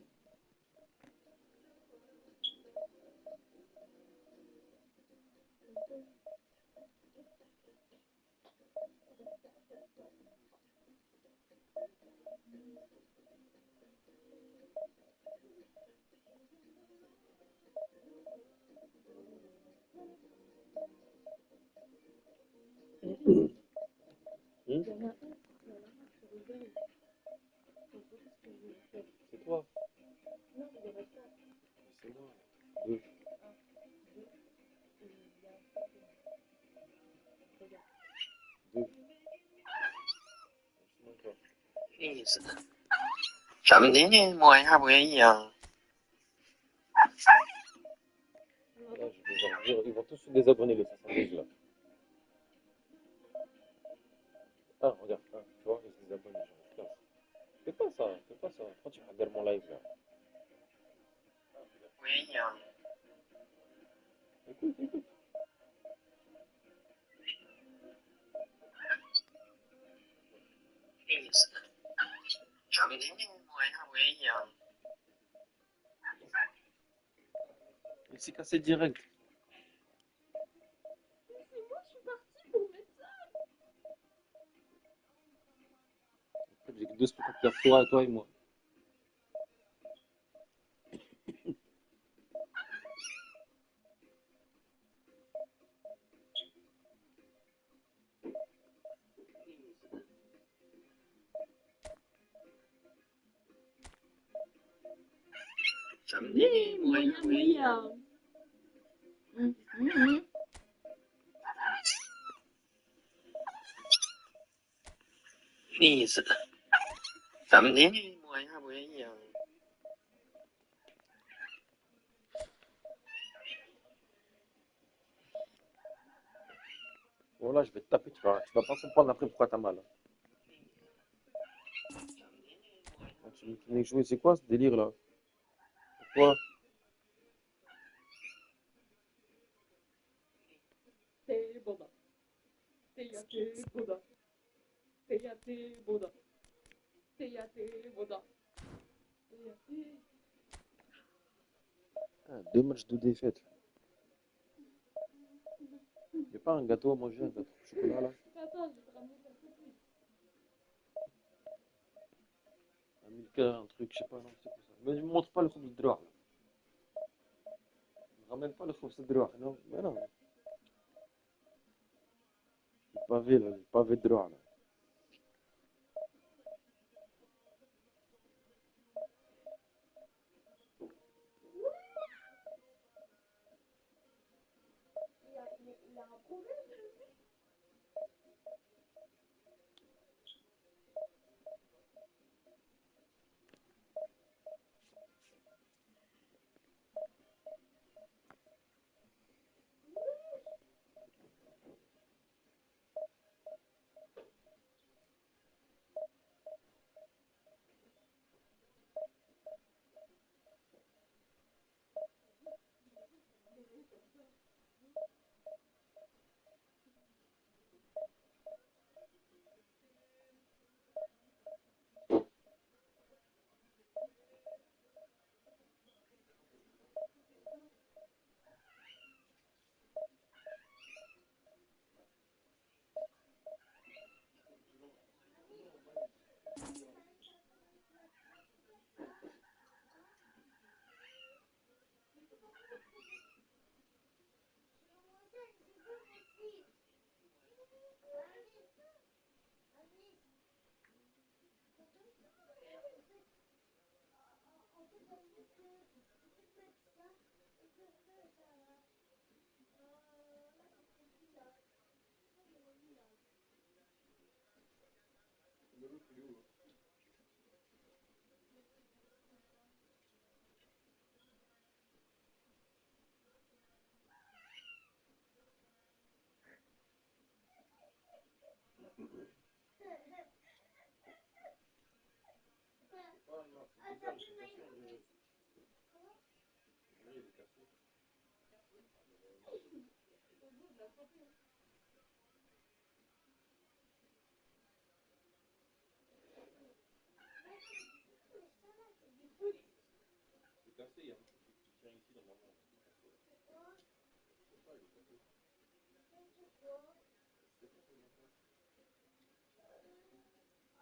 Hmm? Il y en a un qui rigole. C'est toi. Non, il y en a quatre. C'est moi. Deux. Deux. Et il y a un truc. Regarde. Deux. C'est mon corps. 意思。什么的摸一下不愿意啊？ Là, je vais leur dire, ils vont tous se désabonner les 72 là. Ah, regarde, hein, tu vois, ils se désabonnent les gens. Putain, fais pas ça, fais pas ça. Pourquoi tu regardes mon live là? 不愿意啊？ Écoute, écoute. 意思。什么的摸一下不愿意啊？ Il s'est cassé direct. C'est moi, je suis partie pour mettre ça. En fait, j'ai que deux spectateurs, toi et moi. Moyen, moyen. Mhm. 意思。怎么的摸一下不愿意啊？ Voilà, je vais te taper, tu vas pas comprendre après pourquoi t'as mal. Ah, tu venais jouer, c'est quoi ce délire là? Pourquoi? Te boda. Te ya te boda. Te ya te boda. Te ya te boda. Te ya te. Ah, 2 matchs de défaite. Y'a pas un gâteau à manger, un gâteau au chocolat là? Attends, je vais te ramener quelque chose. Un Milka, un truc, je sais pas, non, c'est quoi ça. Mais je me montre pas le khubz de là. Ne ramène pas le khubz de non. Mais non, le pavé là, le pavé de là. Il a un problème.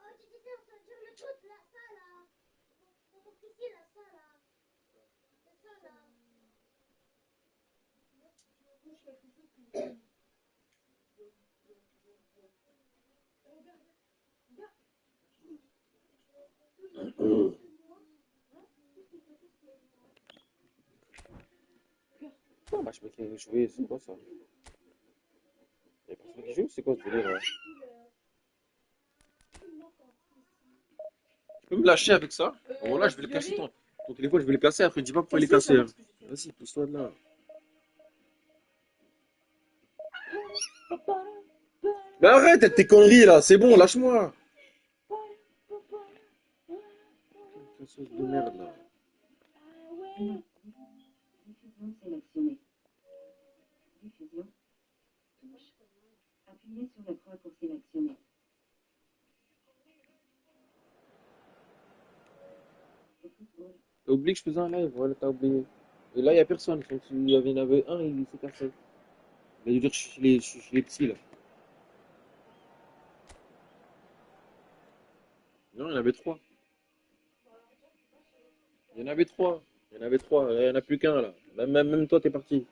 Oh, tu disais, on se dire le truc, là, ça, là. Pour mon ici, là, ça, là. C'est ça, là. Bouge quelque chose qui me... Regarde, regarde. Tout quelque chose que moi. Hein? Tout quelque chose que moi. Un match mais qui est joué, c'est quoi ça? Y'a personne qui joue, c'est quoi ce délire là? Tu peux me lâcher avec ça? Voilà, je vais le casser ton téléphone, je vais le casser, après dis pas pourquoi il est cassé. Hein. Vas-y, pousse-toi de là. Mais arrête avec tes conneries là, c'est bon, lâche-moi. Quelle sauce de merde là. Diffusion sélectionnée. Diffusion. Touche. Appuyez sur la croix pour sélectionner. eFootball. T'as oublié que je faisais un live, voilà, t'as oublié. Et là, y'a personne. Quand il y en avait un, il s'est cassé. Il a dû dire que je suis les petits là. Non, il y en avait trois. Il y en avait trois. Il y en avait trois. Il y en a plus qu'un là. Même toi, t'es parti.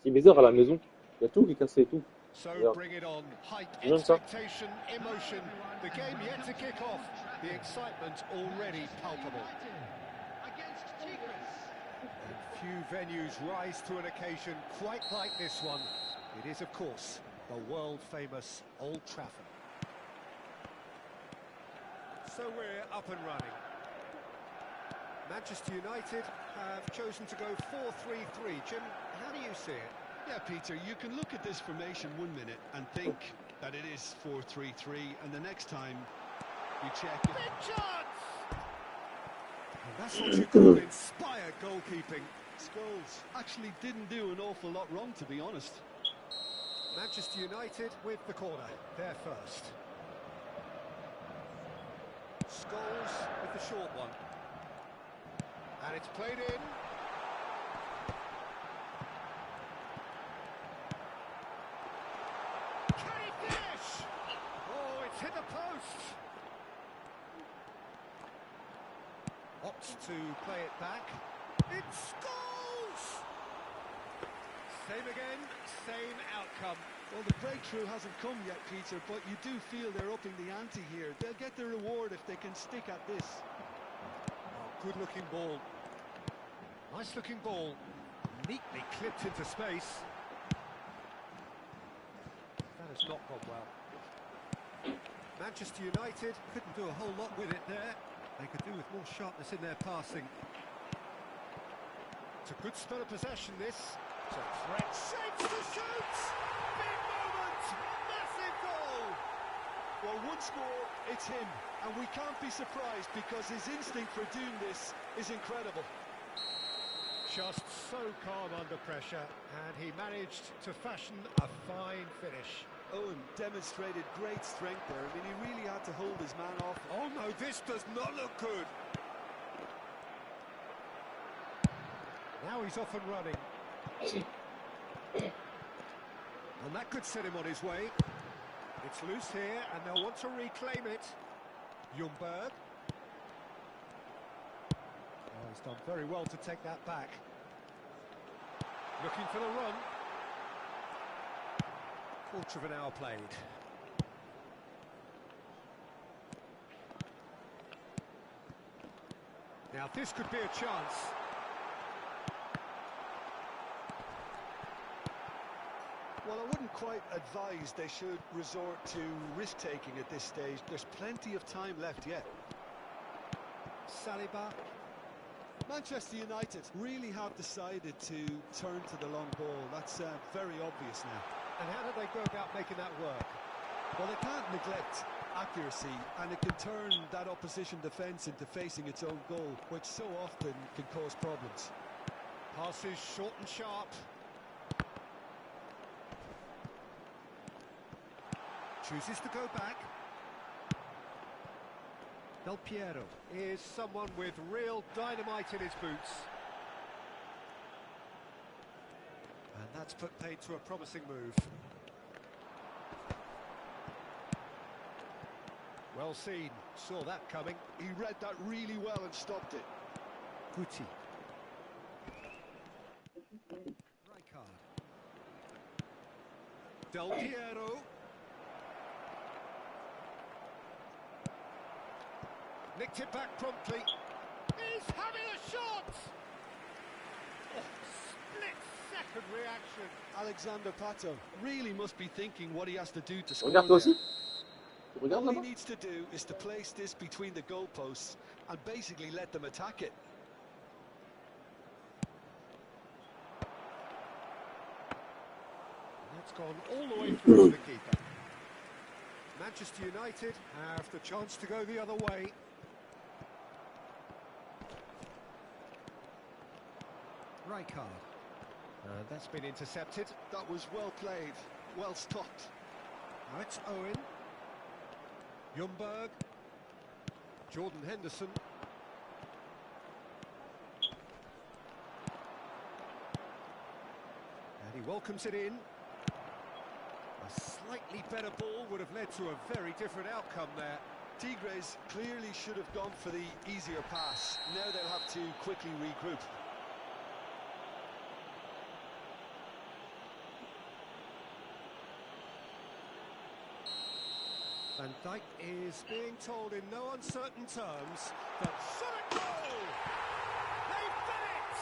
C'est bizarre à la maison. y a tout qui est cassé, tout. So Regarde. bring it on. Hype, J'aime ça. expectation, emotion. The game yet to kick off. The excitement already palpable. Against Tigres. And few venues rise to an occasion quite like this one. It is, of course, the world-famous Old Trafford. So we're up and running. Manchester United have chosen to go 4-3-3. Jim, how do you see it? Yeah, Peter, you can look at this formation 1 minute and think that it is 4-3-3, and the next time you check it. Big chance! And that's what you call inspired goalkeeping. Scholes actually didn't do an awful lot wrong, to be honest. Manchester United with the corner, there first. Scholes with the short one. And it's played in. Can he finish? Oh, it's hit the post. Opts to play it back. It's Scholes! Same again, same outcome. Well, the breakthrough hasn't come yet, Peter, but you do feel they're upping the ante here. They'll get the reward if they can stick at this. Oh, good-looking ball. Nice-looking ball. Neatly clipped into space. That has not gone well. Manchester United couldn't do a whole lot with it there. They could do with more sharpness in their passing. It's a good spell of possession, this. It's a threat. Shapes to shoot! Big moment! Massive goal! Well, once more, it's him, and we can't be surprised because his instinct for doing this is incredible. Just so calm under pressure, and he managed to fashion a fine finish. Owen demonstrated great strength there. I mean, he really had to hold his man off. Oh no, this does not look good. Now he's off and running. And that could set him on his way. It's loose here, and they'll want to reclaim it. Ljungberg. Oh, he's done very well to take that back. Looking for the run. Quarter of an hour played. Now this could be a chance. Well, I wouldn't quite advise they should resort to risk-taking at this stage. There's plenty of time left yet. Saliba. Manchester United really have decided to turn to the long ball. That's very obvious now. And how do they go about making that work? Well, they can't neglect accuracy, and it can turn that opposition defence into facing its own goal, which so often can cause problems. Passes short and sharp. Chooses to go back. Del Piero is someone with real dynamite in his boots. And that's put paid to a promising move. Well seen, saw that coming. He read that really well and stopped it. Guti. Rijkaard. Del Piero. Nicked it back promptly. He's having a shot! Oh, split-second reaction. Alexander Pato really must be thinking what he has to do to score Regarde toi there. aussi. Tu regardes All he là-bas? needs to do is to place this between the goalposts and basically let them attack it. That's gone all the way through to the keeper. Manchester United have the chance to go the other way. Rijkaard. That's been intercepted. That was well played, well stopped. Now it's Owen. Ljungberg. Jordan Henderson. And he welcomes it in. A slightly better ball would have led to a very different outcome there. Tigres clearly should have gone for the easier pass. Now they'll have to quickly regroup. And Dyke is being told in no uncertain terms that shot it goal! They've done it!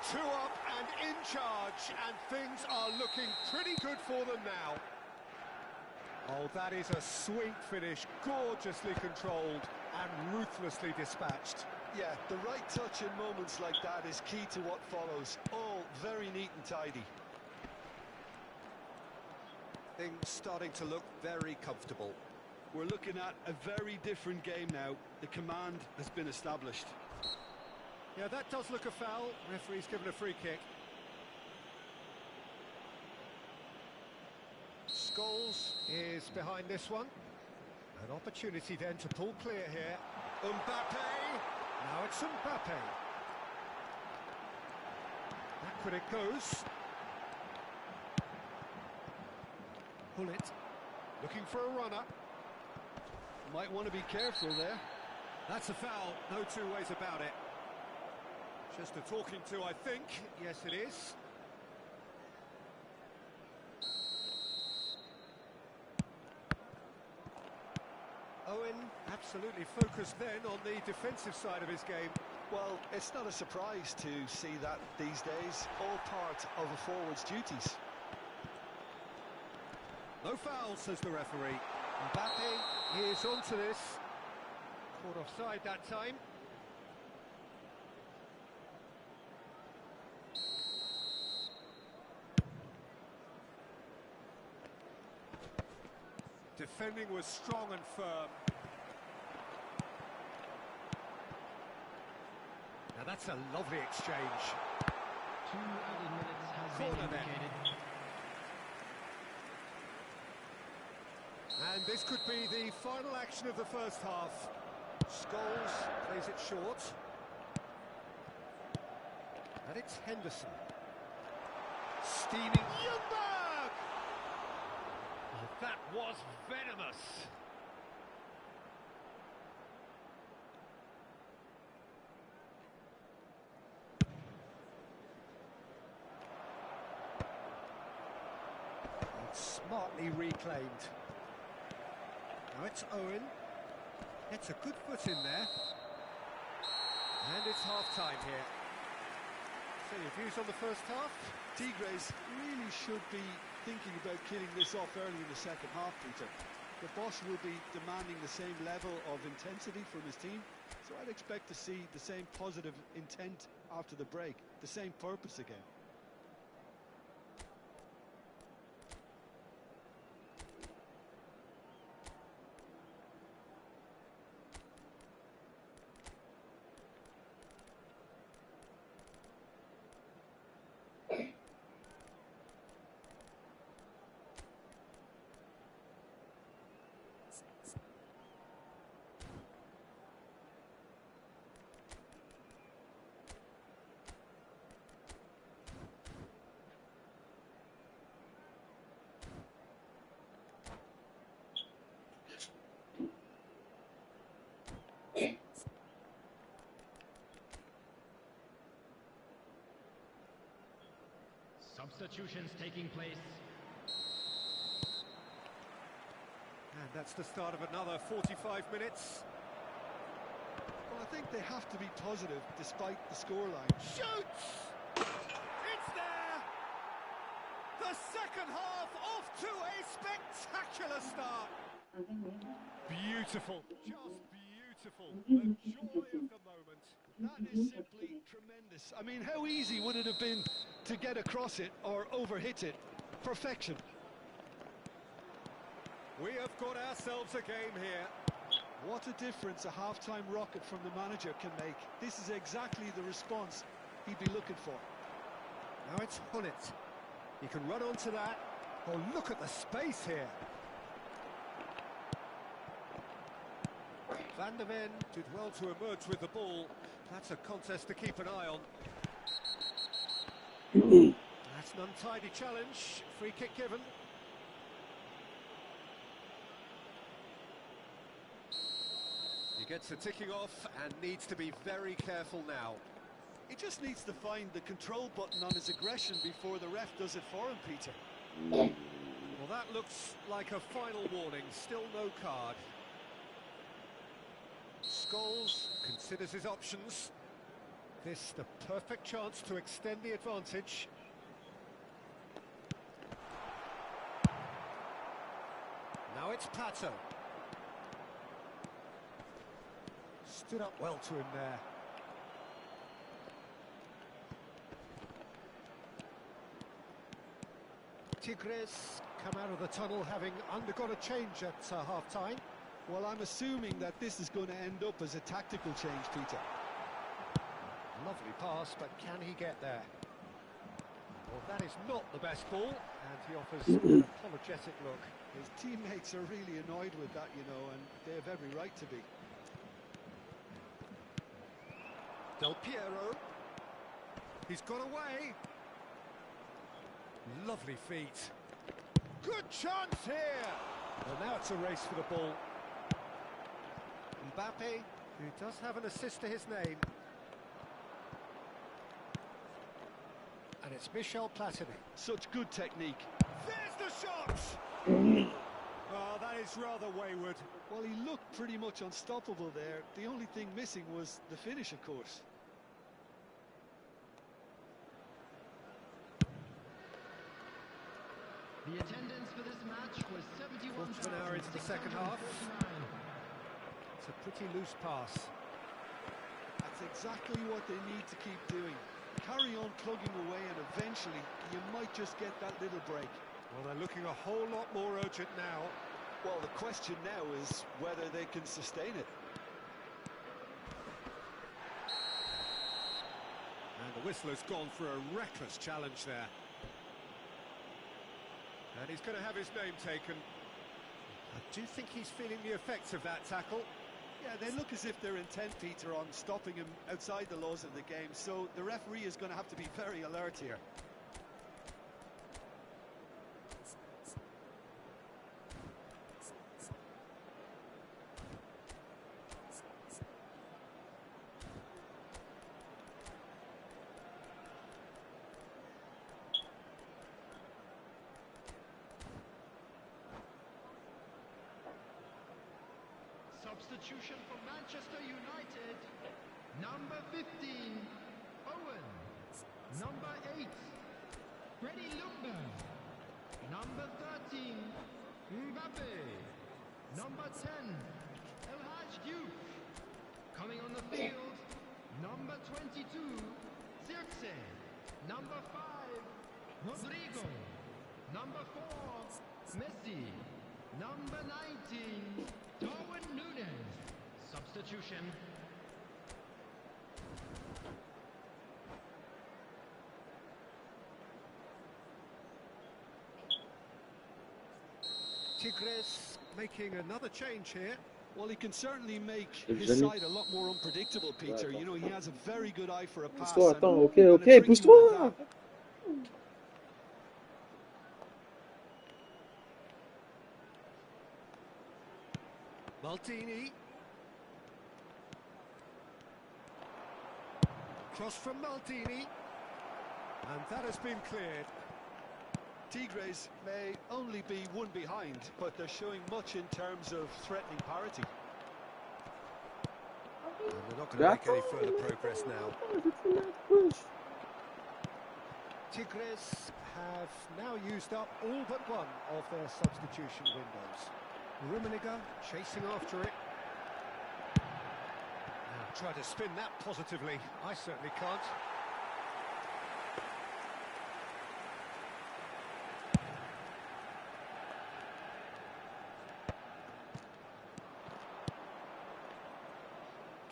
2 up and in charge, and things are looking pretty good for them now. Oh, that is a sweet finish, gorgeously controlled and ruthlessly dispatched. Yeah, the right touch in moments like that is key to what follows. All very neat and tidy. Things starting to look very comfortable. We're looking at a very different game now. The command has been established. Yeah, that does look a foul. Referee's given a free kick. Scholes is behind this one. An opportunity then to pull clear here. Mbappe! Now it's Mbappe. Backward it goes. Bullet, looking for a runner. Might want to be careful there. That's a foul, no two ways about it. Just a talking to, I think. Yes, it is. Owen absolutely focused then on the defensive side of his game. Well, it's not a surprise to see that these days. All part of a forward's duties. No foul, says the referee. Mbappe is onto this. Caught offside that time. Defending was strong and firm. Now that's a lovely exchange. 2 added minutes has been Corner then. indicated. And this could be the final action of the first half. Scholes plays it short. And it's Henderson. Steaming Ljungberg! Oh, that was venomous. It's smartly reclaimed. Now it's Owen. Gets a good foot in there. And it's half-time here. So your views on the first half? Tigres really should be thinking about killing this off early in the second half, Peter. The boss will be demanding the same level of intensity from his team, so I'd expect to see the same positive intent after the break, the same purpose again. Substitutions taking place. And that's the start of another 45 minutes. Well, I think they have to be positive despite the scoreline. Shoots! It's there! The second half off to a spectacular start. Beautiful. Just beautiful. The joy of the moment. That is simply tremendous. I mean, how easy would it have been to get across it or overhit it? Perfection. We have got ourselves a game here. What a difference a half-time rocket from the manager can make. This is exactly the response he'd be looking for. Now it's Hullet. He can run onto that. Oh, look at the space here. Van der Ven did well to emerge with the ball. That's a contest to keep an eye on. That's an untidy challenge. Free kick given. He gets the ticking off and needs to be very careful now. He just needs to find the control button on his aggression before the ref does it for him, Peter. Well, that looks like a final warning. Still no card. Scholes considers his options. This the perfect chance to extend the advantage. Now it's Pato. Stood up well to him there. Tigres come out of the tunnel having undergone a change at half-time. Well, I'm assuming that this is going to end up as a tactical change, Peter. Lovely pass, but can he get there? Well, that is not the best ball, and he offers an apologetic look. His teammates are really annoyed with that, you know, and they have every right to be. Del Piero. He's got away. Lovely feet. Good chance here. Well, now it's a race for the ball. Mbappe, who does have an assist to his name. And it's Michel Platini. Such good technique. There's the shot! Oh, that is rather wayward. Well, he looked pretty much unstoppable there. The only thing missing was the finish, of course. The attendance for this match was 71,000. Quarter of an hour into the second half. It's a pretty loose pass. That's exactly what they need to keep doing. Carry on plugging away and eventually you might just get that little break. Well, they're looking a whole lot more urgent now. Well, the question now is whether they can sustain it. And the whistler's gone for a reckless challenge there. And he's going to have his name taken. I do think he's feeling the effects of that tackle. Yeah, they look as if they're intent, Peter, on stopping him outside the laws of the game, so the referee is going to have to be very alert here. Substitution for Manchester United. Number 15, Owen. Number 8, Freddie Ljungberg. Number 13, Mbappe. Number 10, El Hadj Diouf. Coming on the field, number 22, Zirkzee. Number 5, Rodrigo. Number 4, Messi. Number 19, Darwin Núñez. Substitution. Tigres making another change here. Well, he can certainly make his side a lot more unpredictable, Peter. You know, he has a very good eye for a pass. Pousse-toi, attends, ok, and a ok, tricky pousse-toi! one at that. Maldini. Cross from Maldini. And that has been cleared. Tigres may only be one behind, but they're showing much in terms of threatening parity. And they're not going to make any further progress now. Tigres have now used up all but one of their substitution windows. Rummenigge chasing after it. Now try to spin that positively. I certainly can't.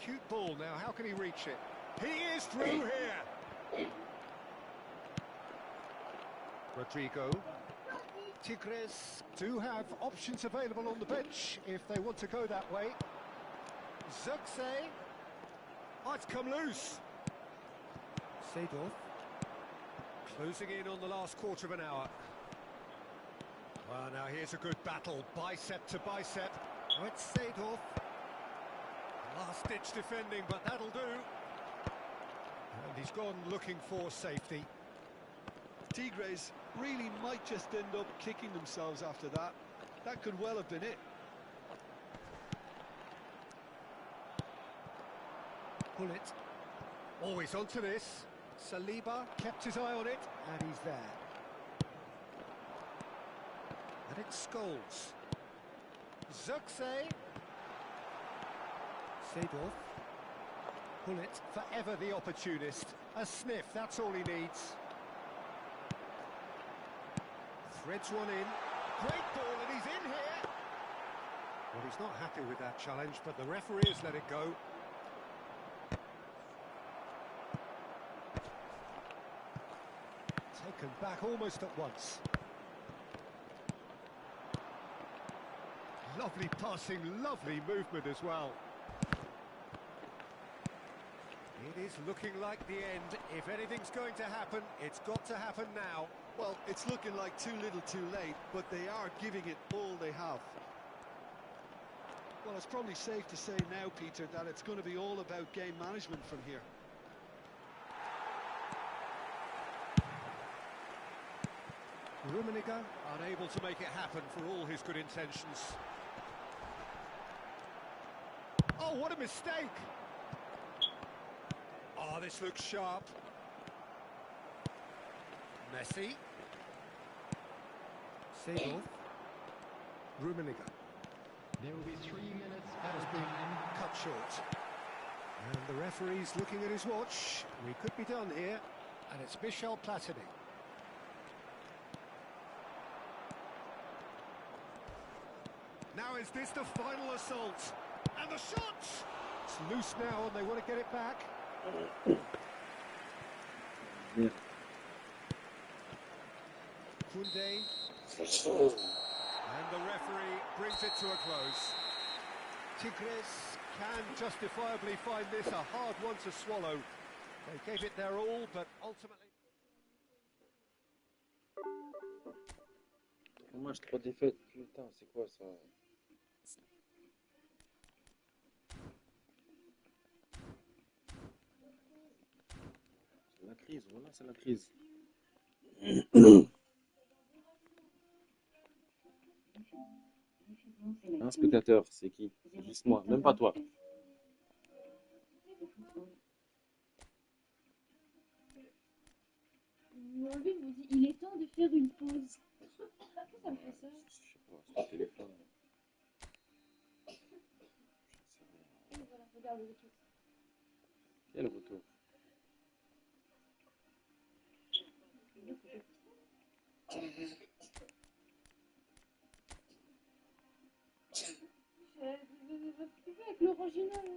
Cute ball now, how can he reach it? He is through here! Rodrigo. Tigres do have options available on the bench if they want to go that way. Zirkzee. Oh, it's come loose. Seedorf. Closing in on the last quarter of an hour. Well, now here's a good battle, bicep to bicep. Oh, it's Seedorf. Last-ditch defending, but that'll do. And he's gone looking for safety. Tigres really might just end up kicking themselves after that. That could well have been it. Pull it. Always onto this. Saliba kept his eye on it, and he's there. And it's Scholes. Zirkzee. Seedorf. Pull it. Forever the opportunist. A sniff, that's all he needs. Threads one in. Great ball, and he's in here. Well, he's not happy with that challenge, but the referee has let it go. Taken back almost at once. Lovely passing, lovely movement as well. It is looking like the end. If anything's going to happen, it's got to happen now. Well, it's looking like too little too late, but they are giving it all they have. Well, it's probably safe to say now, Peter, that it's going to be all about game management from here. Rummenigge unable to make it happen for all his good intentions. Oh, what a mistake! Oh, this looks sharp. Messi. Seedorf. Rummenigge. There will be 3 minutes That has added been time. cut short. And the referee's looking at his watch. We could be done here. And it's Michel Platini. Now is this the final assault? And the shot! It's loose now and they want to get it back. Yeah. Koundé. And the referee brings it to a close. Tigres can justifiably find this a hard one to swallow. They gave it their all, but ultimately... Match 3 défaites, putain, c'est quoi ça? C'est la crise, voilà, c'est la crise. Un spectateur, c'est qui? C'est juste moi, même pas toi. Mon lui me dit, il est temps de faire une pause. Pourquoi ça me fait ça? Je sais pas, c'est le téléphone. Et voilà, regarde le truc. Quel retour? Avec l'orangina là.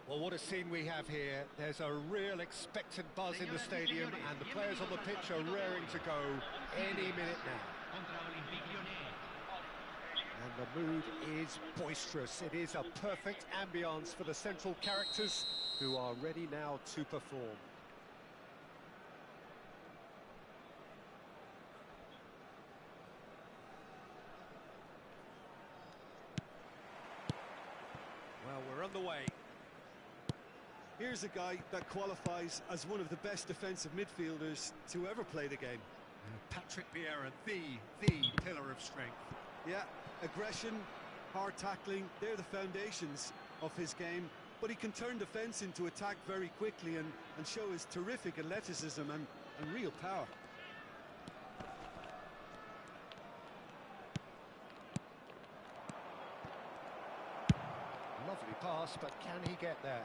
Well, what a scene we have here. There's a real expectant buzz in the stadium, and the players on the pitch are raring to go any minute now. And the mood is boisterous. It is a perfect ambience for the central characters who are ready now to perform. Well, we're underway. Here's a guy that qualifies as one of the best defensive midfielders to ever play the game. Patrick Vieira, the pillar of strength. Yeah, aggression, hard tackling, they're the foundations of his game. But he can turn defence into attack very quickly and show his terrific athleticism and real power. Lovely pass, but can he get there?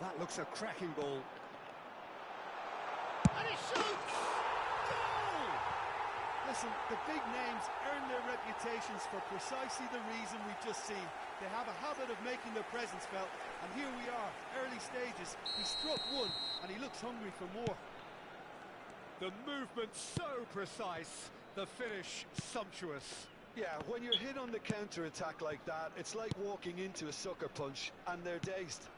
That looks a cracking ball. And he shoots! Goal! Listen, the big names earn their reputations for precisely the reason we've just seen. They have a habit of making their presence felt, and here we are, early stages. He struck one, and he looks hungry for more. The movement so precise, the finish sumptuous. Yeah, when you're hit on the counter-attack like that, it's like walking into a sucker punch, and they're dazed.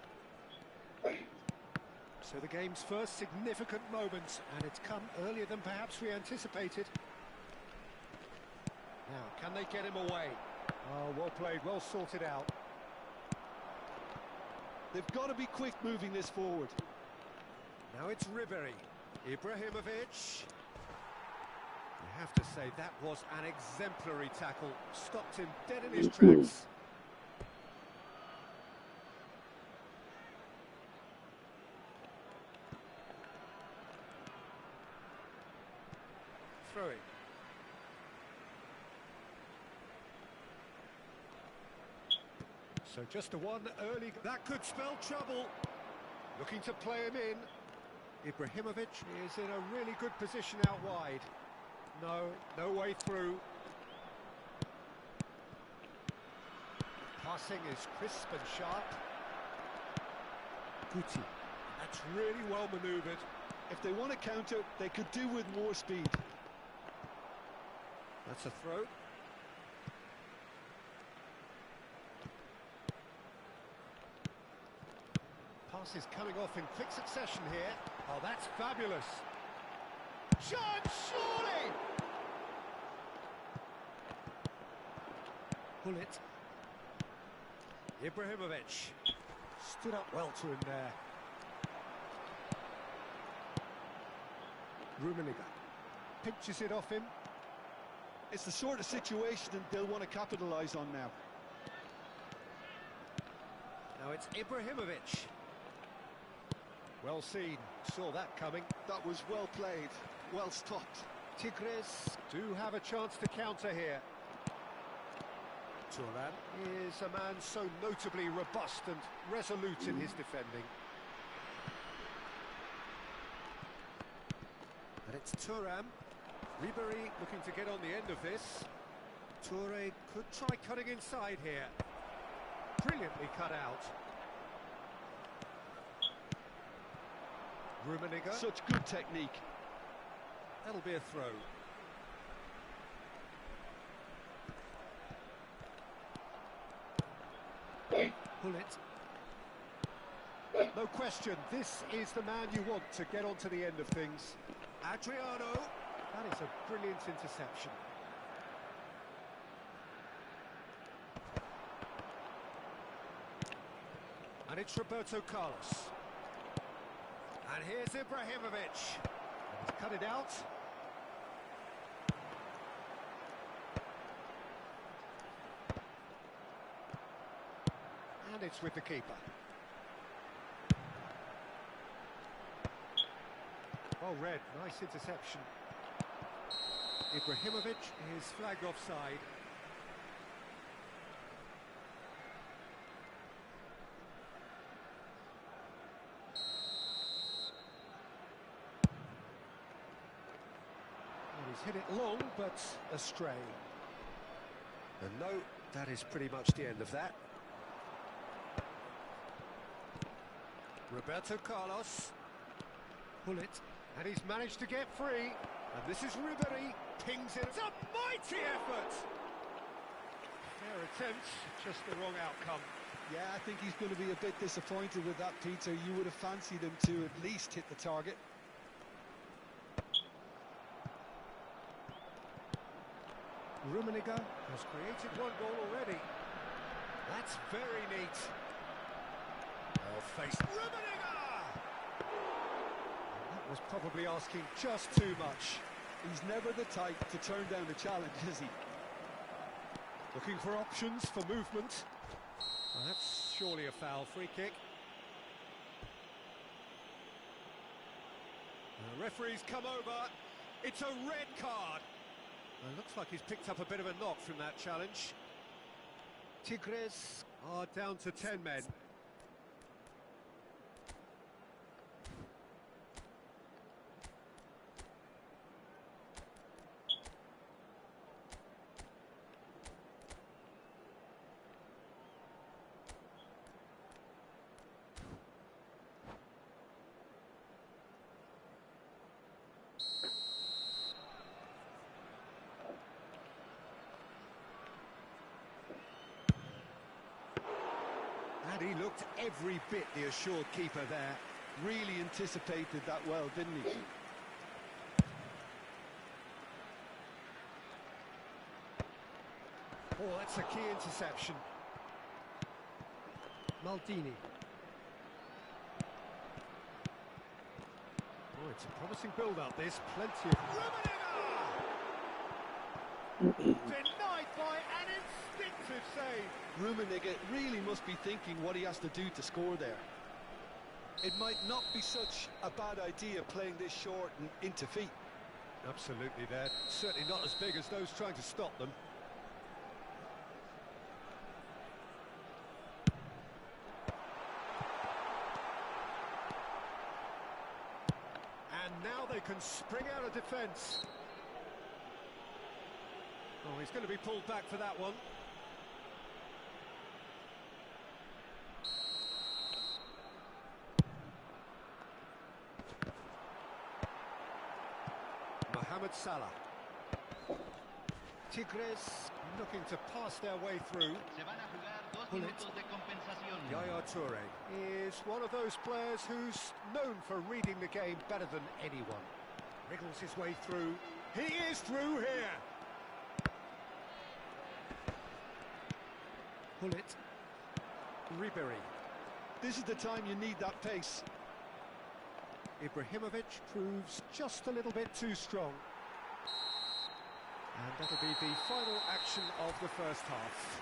So the game's first significant moment, and it's come earlier than perhaps we anticipated. Now, can they get him away? Oh, well played, well sorted out. They've got to be quick moving this forward. Now it's Ribery. Ibrahimovic. You have to say that was an exemplary tackle. Stopped him dead in his tracks. Throwing. So just the one early... That could spell trouble. Looking to play him in. Ibrahimovic is in a really good position out wide. No way through. Passing is crisp and sharp. Guti. That's really well manoeuvred. If they want to counter, they could do with more speed. That's a throw. Pass is coming off in quick succession here. Oh, that's fabulous. Chance, surely! Pull it. Ibrahimovic. Stood up well to him there. Rummenigge. Pinches it off him. It's the sort of situation that they'll want to capitalise on now. Now it's Ibrahimovic. Well seen, saw that coming. That was well played, well stopped. Tigres do have a chance to counter here. Thuram is a man so notably robust and resolute in his defending. And it's Thuram. Ribery looking to get on the end of this. Toure could try cutting inside here. Brilliantly cut out. Rummenigge. Such good technique. That'll be a throw. Pull it. No question, this is the man you want to get onto the end of things. Adriano. That is a brilliant interception. And it's Roberto Carlos. And here's Ibrahimovic. He's cut it out. And it's with the keeper. Well read, nice interception. Ibrahimovic is flagged offside. And he's hit it long, but astray. And no, that is pretty much the end of that. Roberto Carlos. Pull it. And he's managed to get free. And this is Ribery. Pings in. It's a mighty effort. Fair attempt, just the wrong outcome. Yeah, I think he's going to be a bit disappointed with that, Peter. You would have fancied him to at least hit the target. Rummenigge has created one goal already. That's very neat. Well faced. Rummenigge! That was probably asking just too much. He's never the type to turn down a challenge, is he? Looking for options for movement. Well, that's surely a foul. Free kick. The referee's come over. It's a red card. Well, looks like he's picked up a bit of a knock from that challenge. Tigres are down to 10 men. And he looked every bit the assured keeper there. Really anticipated that well, didn't he? Oh, that's a key interception. Maldini. Oh, it's a promising build-up, this. Plenty of... Denied by an instinctive save. Rummenigge really must be thinking what he has to do to score there. It might not be such a bad idea playing this short and into feet. Absolutely, they're certainly not as big as those trying to stop them. And now they can spring out of defence. Oh, he's going to be pulled back for that one. Mohamed Salah. Tigres looking to pass their way through. Yaya Toure is one of those players who's known for reading the game better than anyone. Wriggles his way through. He is through here. Hullet. Ribery. This is the time you need that pace. Ibrahimovic proves just a little bit too strong. And that'll be the final action of the first half.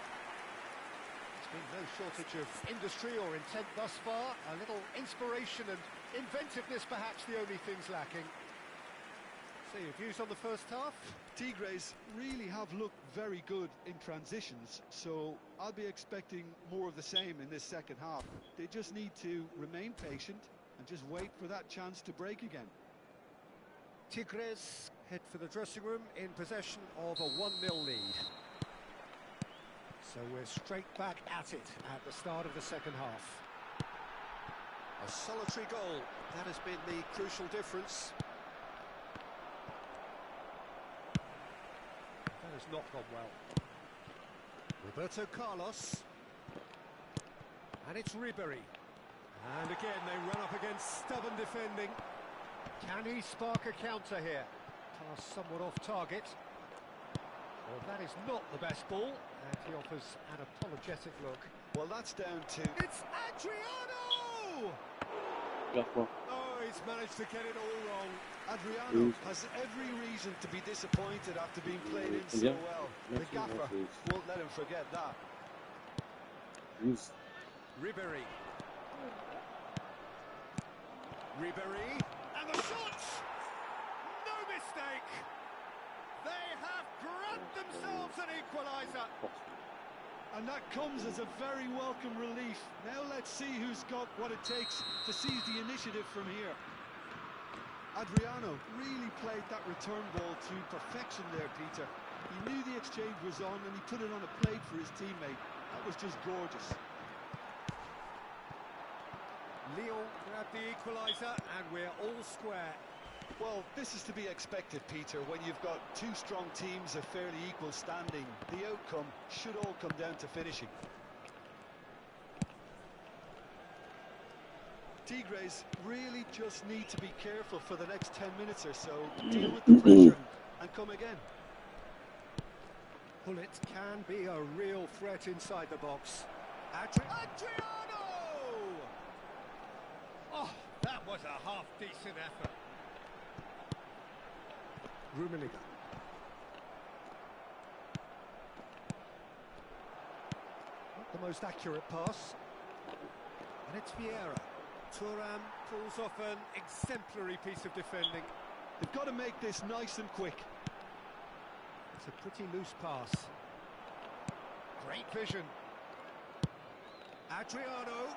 There's been no shortage of industry or intent thus far. A little inspiration and inventiveness perhaps the only things lacking. So your views on the first half? Tigres really have looked very good in transitions, so I'll be expecting more of the same in this second half. They just need to remain patient and just wait for that chance to break again. Tigres head for the dressing room in possession of a 1-0 lead. So we're straight back at it at the start of the second half. A solitary goal, that has been the crucial difference. That has not gone well. Roberto Carlos. And it's Ribery. And again they run up against stubborn defending. Can he spark a counter here? Pass somewhat off target. Well, that is not the best ball, and he offers an apologetic look. Well, that's down to... It's Adriano! Garquois. Oh, he's managed to get it all wrong. Adriano has every reason to be disappointed after being played in so well. The gaffer won't let him forget that. Ribery. Ribery, and the shot! No mistake! They have grabbed themselves an equaliser. And that comes as a very welcome relief. Now let's see who's got what it takes to seize the initiative from here. Adriano really played that return ball to perfection there, Peter. He knew the exchange was on and he put it on a plate for his teammate. That was just gorgeous. Lyon grabbed the equaliser and we're all square. Well, this is to be expected, Peter. When you've got two strong teams of fairly equal standing, the outcome should all come down to finishing. Tigres really just need to be careful for the next 10 minutes or so, deal with the pressure and come again. Hullet can be a real threat inside the box. Adriano! Oh, that was a half-decent effort. Rummenigge. Not the most accurate pass. And it's Vieira. Thuram pulls off an exemplary piece of defending. They've got to make this nice and quick. It's a pretty loose pass. Great vision. Adriano.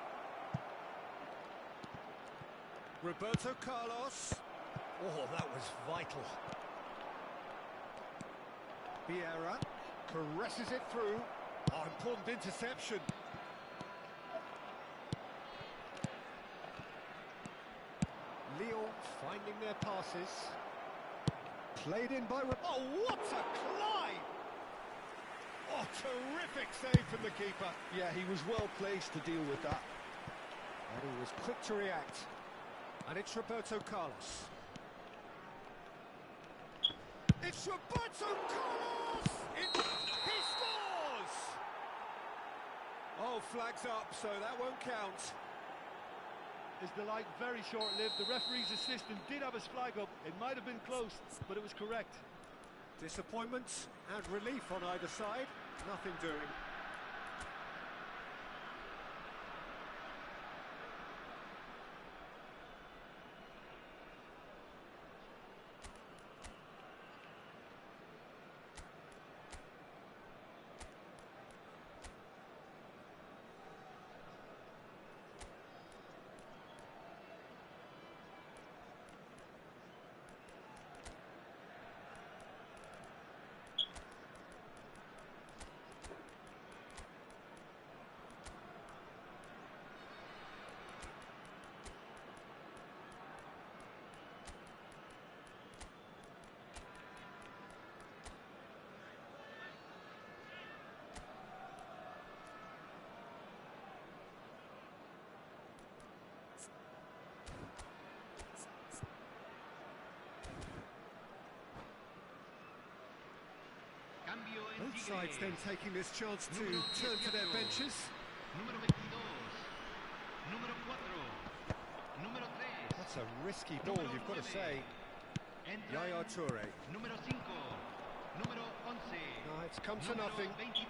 Roberto Carlos. Oh, that was vital. Vieira caresses it through. Oh, important interception. Lyon finding their passes. Played in by... Oh, what a climb! Oh, terrific save from the keeper. Yeah, he was well placed to deal with that. And he was quick to react. And it's Roberto Carlos. It's Roberto Carlos! He scores! Oh, flags up, so that won't count. His delight very short-lived. The referee's assistant did have his flag up. It might have been close, but it was correct. Disappointment and relief on either side. Nothing doing. Both sides then taking this chance to turn to their benches. Número 22. Número 4. Número 3. That's a risky ball, you've got to say. Yaya Toure. Número 5. Número 11. No, it's come to nothing. 23.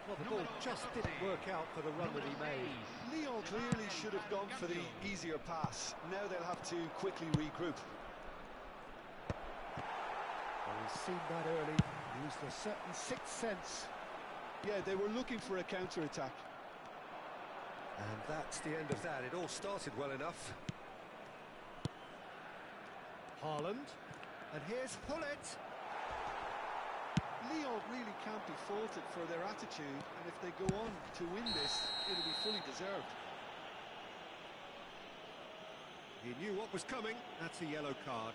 Well, the ball just didn't work out for the run that he made. Lyon clearly should have gone for the easier pass. Now they'll have to quickly regroup. Well, he's seen that early. Used a certain sixth sense. Yeah, they were looking for a counter-attack. And that's the end of that. It all started well enough. Haaland. And here's Hullet. Lyon really can't be faulted for their attitude, and if they go on to win this, it'll be fully deserved. He knew what was coming. That's a yellow card.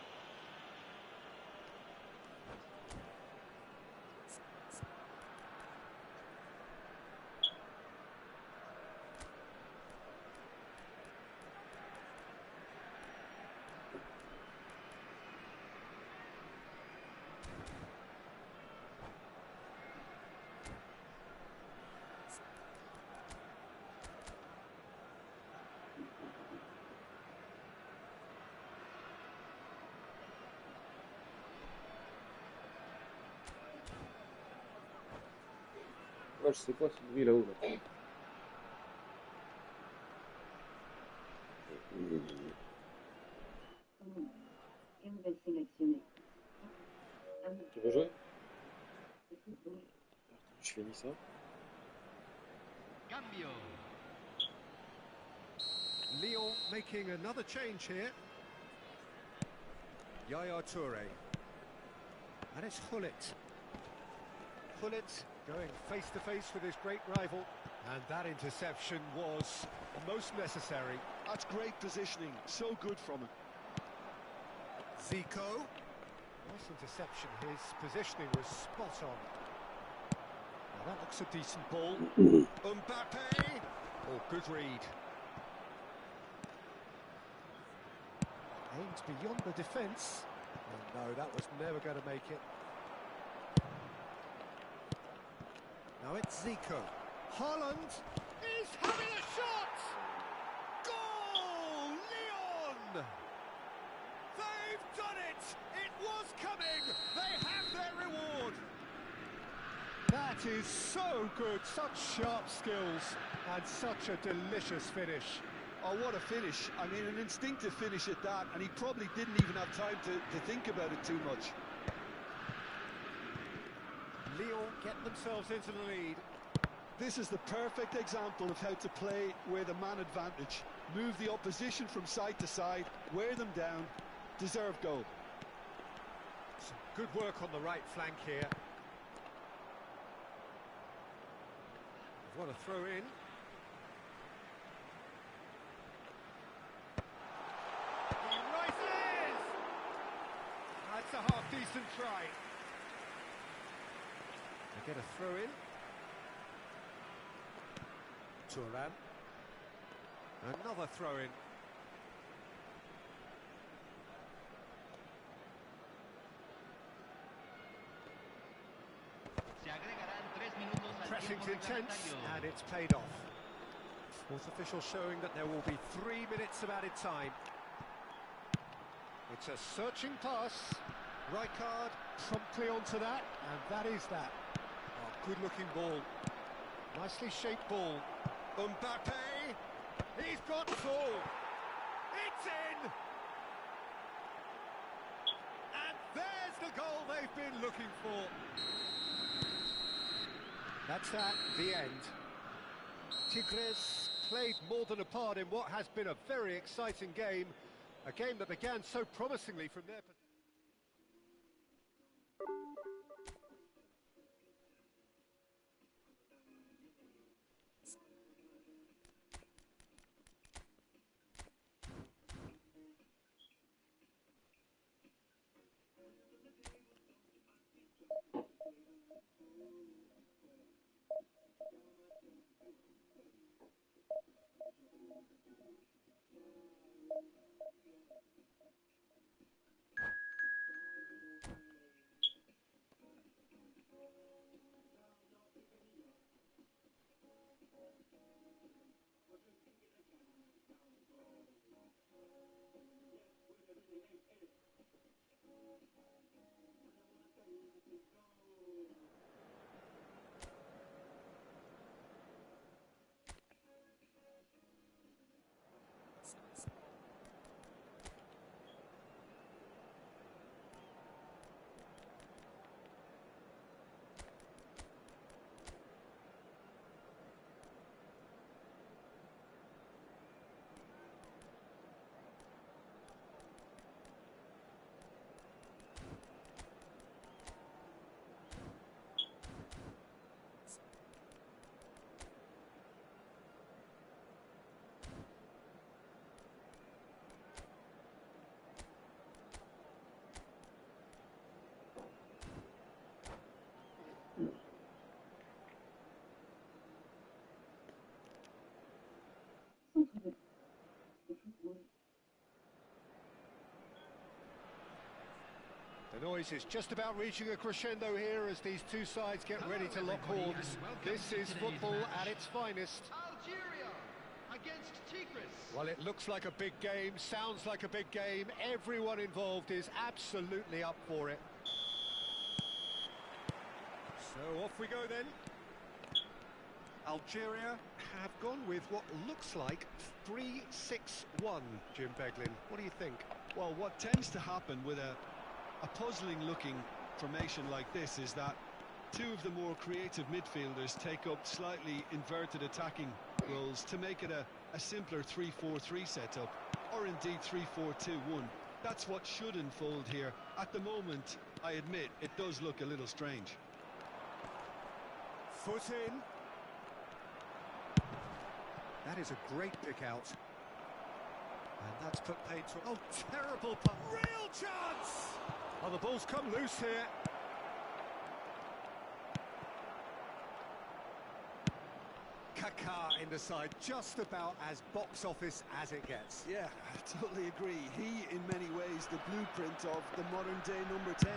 Moi, je sais pas si lui là-haut. Là. Et nouvelle sélectionnée. Tu veux jouer? eFootball. Je finis ça. Cambio. Lyon making another change here. Yaya Toure. And it's Hullet. Hullet going face-to-face with his great rival. And that interception was most necessary. That's great positioning, so good from him. Zico. Nice interception. His positioning was spot on. Now that looks a decent ball. Mbappe. Oh, good read. Aimed beyond the defence. Oh, no, that was never going to make it. Now it's Zico. Haaland is having a shot! Goal! Lyon! They've done it! It was coming! They have their reward! That is so good, such sharp skills and such a delicious finish. Oh, what a finish. I mean, an instinctive finish at that, and he probably didn't even have time to think about it too much. Lyon get themselves into the lead. This is the perfect example of how to play with a man advantage. Move the opposition from side to side, wear them down, deserve goal. Some good work on the right flank here. What a throw in. He rises! That's a half-decent try. They get a throw in. Turan. Another throw in. Pressing's intense, and it's paid off. Fourth official showing that there will be 3 minutes of added time. It's a searching pass. Rijkaard promptly onto that, and that is that. Oh, good-looking ball. Nicely shaped ball. Mbappe! He's got full! It's in! And there's the goal they've been looking for. That's that, the end. Tigres played more than a part in what has been a very exciting game. A game that began so promisingly from their perspective. The noise is just about reaching a crescendo here as these two sides get ready to lock horns. This is football at its finest. Algeria against Tigres. Well, it looks like a big game, sounds like a big game. Everyone involved is absolutely up for it. So off we go then. Algeria have gone with what looks like 3-6-1, Jim Beglin. What do you think? Well, what tends to happen with a puzzling-looking formation like this is that two of the more creative midfielders take up slightly inverted attacking roles to make it a simpler 3-4-3 setup, or indeed 3-4-2-1. That's what should unfold here. At the moment, I admit, it does look a little strange. Foot in. That is a great pick out. And that's put paid to... Oh, terrible punt. Real chance! Oh, the ball's come loose here. Kaká in the side, just about as box office as it gets. Yeah, I totally agree. He, in many ways, the blueprint of the modern-day number 10,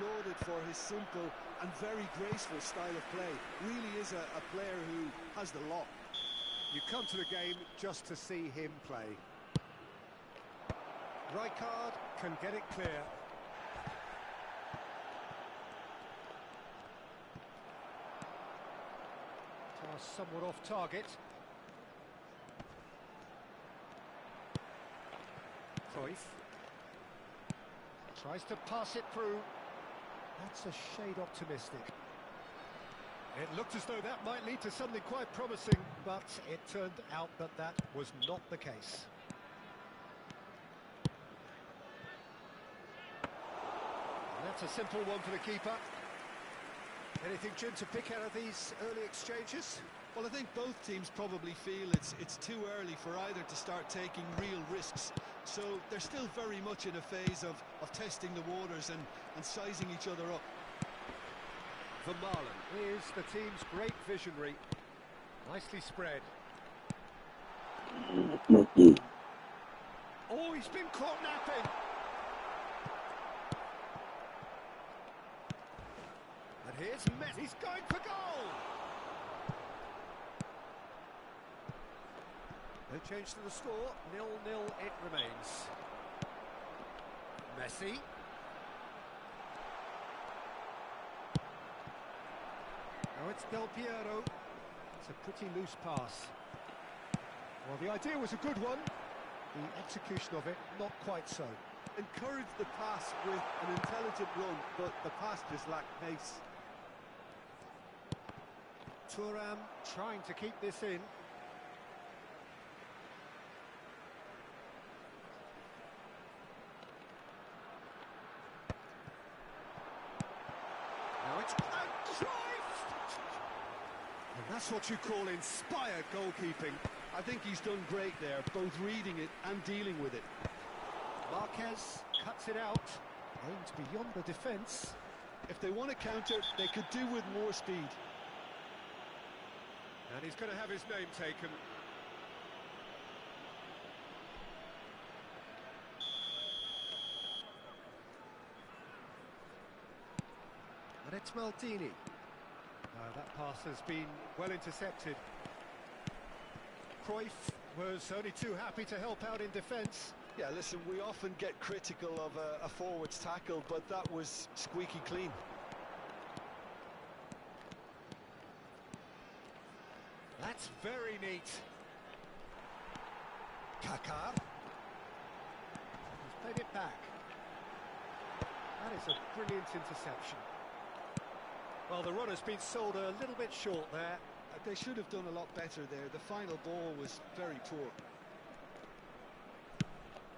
lauded for his simple and very graceful style of play. Really is a player who has the lot. You come to the game just to see him play. Rijkaard can get it clear. Pass somewhat off target. Cruyff tries to pass it through. That's a shade optimistic. It looked as though that might lead to something quite promising, but it turned out that that was not the case. And that's a simple one for the keeper. Anything, Jim, to pick out of these early exchanges? Well, I think both teams probably feel it's too early for either to start taking real risks. So they're still very much in a phase of testing the waters and sizing each other up. Vermaelen is the team's great visionary. Nicely spread. Oh, he's been caught napping. And here's Messi. He's going for goal. No change to the score. 0-0 it remains. Messi. Now it's Del Piero. It's a pretty loose pass. Well, the idea was a good one. The execution of it, not quite so. Encouraged the pass with an intelligent run, but the pass just lacked pace. Thuram trying to keep this in. Now it's Cruyff! And that's what you call inspired goalkeeping. I think he's done great there, both reading it and dealing with it. Marquez cuts it out, aimed beyond the defence. If they want to counter, they could do with more speed. And he's going to have his name taken. And it's Maldini. That pass has been well intercepted. Cruyff was only too happy to help out in defence. Yeah, listen, we often get critical of a forward's tackle, but that was squeaky clean. That's very neat. Kaká. He's played it back. That is a brilliant interception. Well, the run has been sold a little bit short there. They should have done a lot better there. The final ball was very poor.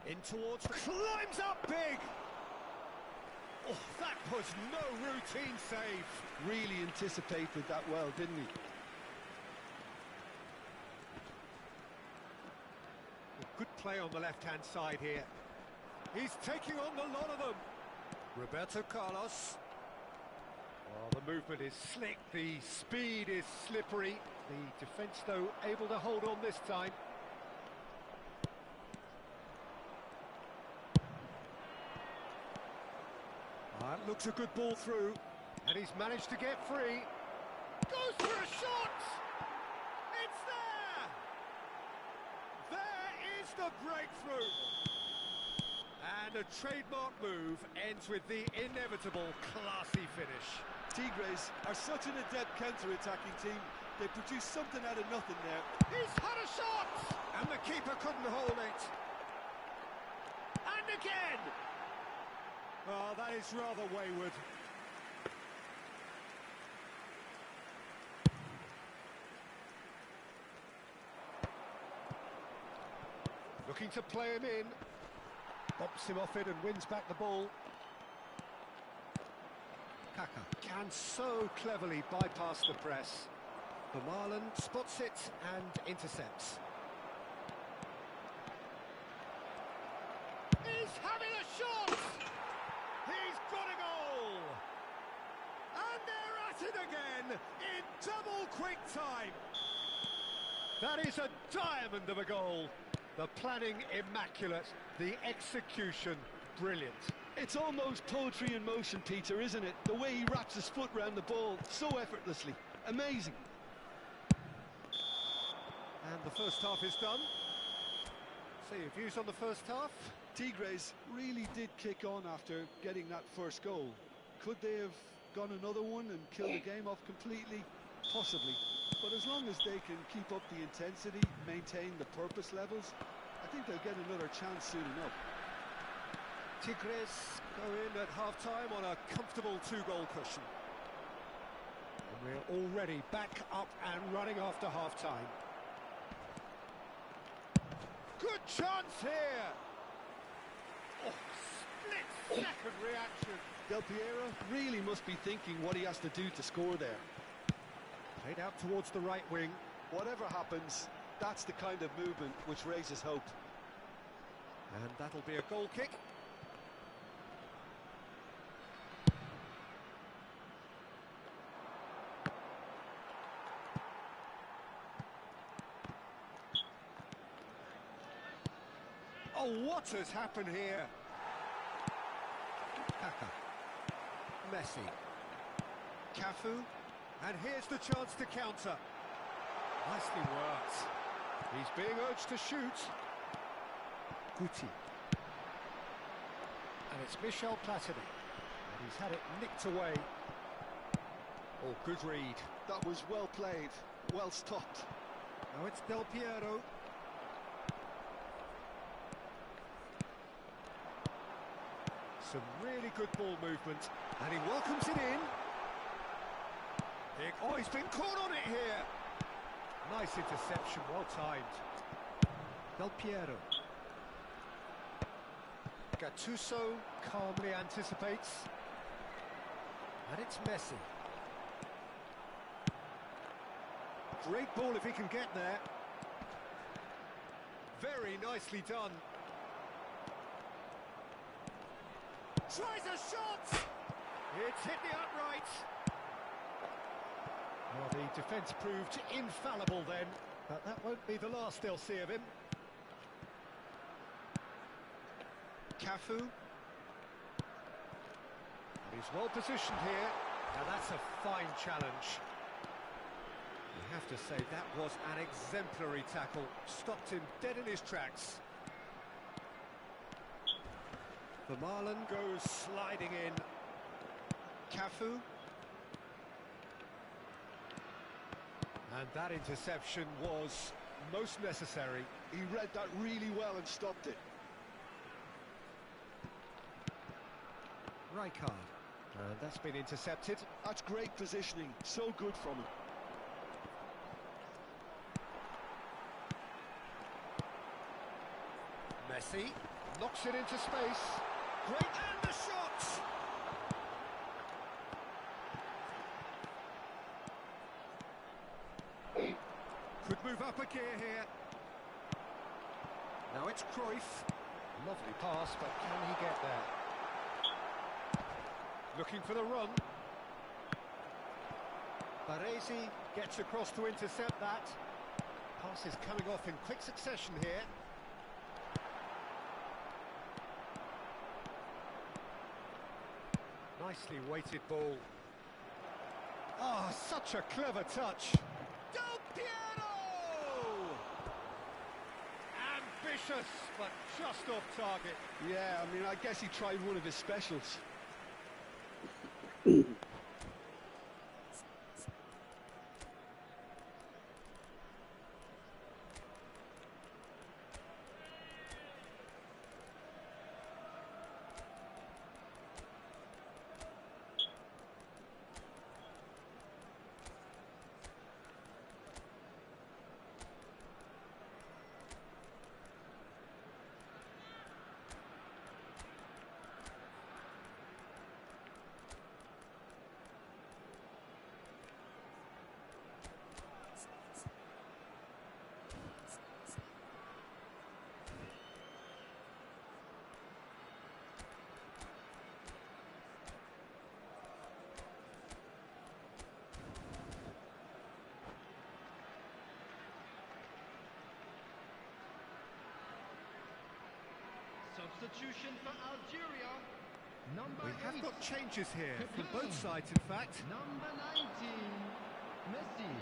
In towards, climbs up big! Oh, that was no routine save. Really anticipated that well, didn't he? Good play on the left-hand side here. He's taking on the lot of them. Roberto Carlos. Oh, the movement is slick, the speed is slippery. The defence, though, able to hold on this time. That looks a good ball through, and he's managed to get free. Goes for a shot! It's there! There is the breakthrough! And a trademark move ends with the inevitable classy finish. Tigres are such an adept counter-attacking team. They produce something out of nothing there. He's had a shot! And the keeper couldn't hold it. And again! Oh, that is rather wayward. Looking to play him in. Bumps him off it and wins back the ball. Kaká can so cleverly bypass the press. Vermaelen spots it and intercepts. He's having a shot! He's got a goal! And they're at it again in double quick time. That is a diamond of a goal. The planning immaculate, the execution brilliant. It's almost poetry in motion, Peter, isn't it? The way he wraps his foot round the ball so effortlessly. Amazing. And the first half is done. So your views on the first half? Tigres really did kick on after getting that first goal. Could they have gone another one and killed the game off completely? Possibly. But as long as they can keep up the intensity, maintain the purpose levels, I think they'll get another chance soon enough. Tigres go in at half-time on a comfortable two-goal cushion. And we're already back up and running after half-time. Good chance here! Oh, split-second reaction. Del Piero really must be thinking what he has to do to score there. Played out towards the right wing. Whatever happens, that's the kind of movement which raises hope. And that'll be a goal kick. Oh, what has happened here? Kaka. Messi. Cafu. And here's the chance to counter. Nicely worked. He's being urged to shoot. Guti. And it's Michel Platini. And he's had it nicked away. Oh, good read. That was well played, well stopped. Now it's Del Piero. Some really good ball movement. And he welcomes it in. Oh, he's been caught on it here. Nice interception, well timed. Del Piero. Gattuso calmly anticipates. And it's Messi. Great ball if he can get there. Very nicely done. Tries a shot! It's hit the upright. Well, the defence proved infallible then, but that won't be the last they'll see of him. Cafu. He's well positioned here. Now that's a fine challenge. You have to say that was an exemplary tackle. Stopped him dead in his tracks. Vermaelen goes sliding in. Cafu. And that interception was most necessary. He read that really well and stopped it. Rijkaard. And that's been intercepted. That's great positioning, so good from him. Messi knocks it into space. Great, and the shot! Could move up a gear here. Now it's Cruyff. Lovely pass, but can he get there? Looking for the run. Baresi gets across to intercept that. Pass is coming off in quick succession here. Nicely weighted ball. Ah, such a clever touch. Del Piero! Ambitious, but just off target. Yeah, I mean, I guess he tried one of his specials. Substitution for Algeria. Number We have 8. got changes here from both Captain. sides, in fact. Number 19, Messi.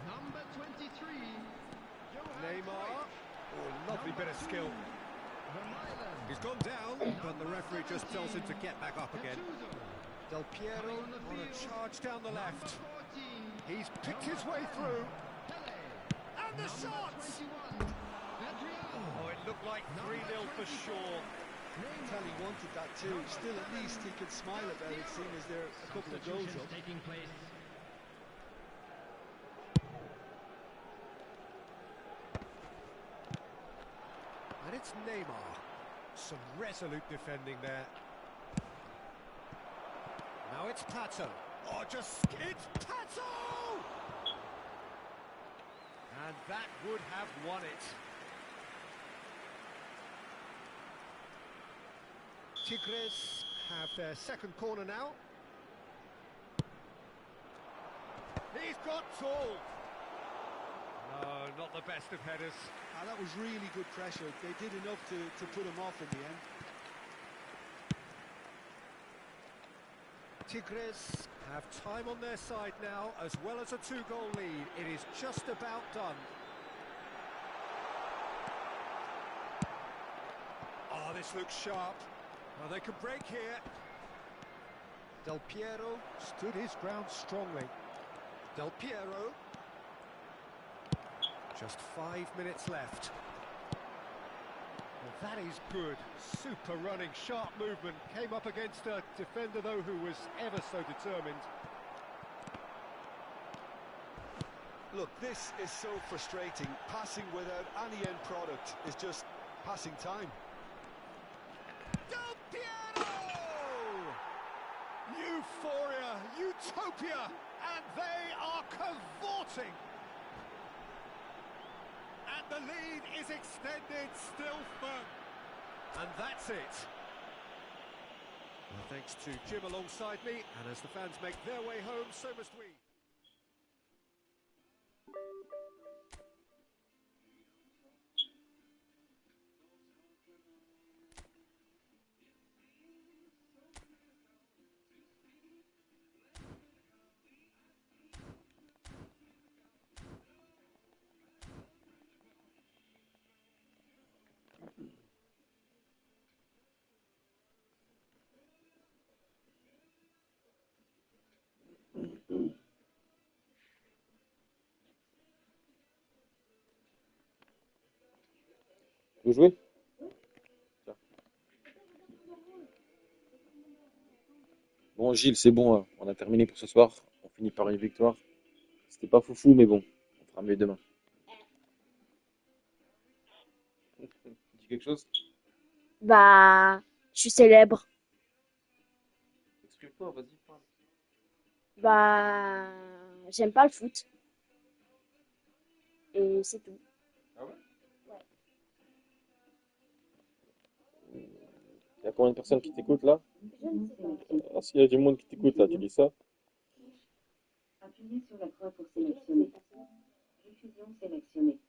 Number 23, Johan Neymar. Cruyff. Oh, lovely bit of skill. Vermaelen. He's gone down, but the referee just tells him to get back up again. Gattuso. Del Piero on the on a field. charge down the left. Number 14, He's picked his way through. Pele. And the Number shot! 21, Adriano. Oh, it looked like 3-0 for sure. Tell he wanted that too. Still, at least he could smile about it, seeing as there are a couple of goals Substitutions up. taking place. And it's Neymar. Some resolute defending there. Now it's Pato. Oh, it's Pato! And that would have won it. Tigres have their second corner now. He's got tall. No, Oh, not the best of headers. That was really good pressure. They did enough to put him off in the end. Tigres have time on their side now, as well as a 2-goal lead. It is just about done. Oh, this looks sharp. Well, they can break here. Del Piero stood his ground strongly. Del Piero. Just 5 minutes left. Well, that is good. Super running, sharp movement. Came up against a defender, though, who was ever so determined. Look, this is so frustrating. Passing without any end product is just passing time. Del Piero! Euphoria, utopia, and they are cavorting. And the lead is extended still firm. And that's it. Well, thanks to Jim alongside me, and as the fans make their way home, so must we. Vous jouez? Tiens. Bon, Gilles, c'est bon, hein. On a terminé pour ce soir. On finit par une victoire. C'était pas foufou, mais bon, on fera mieux demain. Dis quelque chose? Bah, je suis célèbre. Exprime-toi, vas-y, parle. Bah, j'aime pas le foot. Et c'est tout. Ah ouais? Il y a combien de personnes qui t'écoutent là? Ah, s'il y a du monde qui t'écoute là, tu dis ça? Appuyez sur la croix pour sélectionner. Diffusion sélectionnée.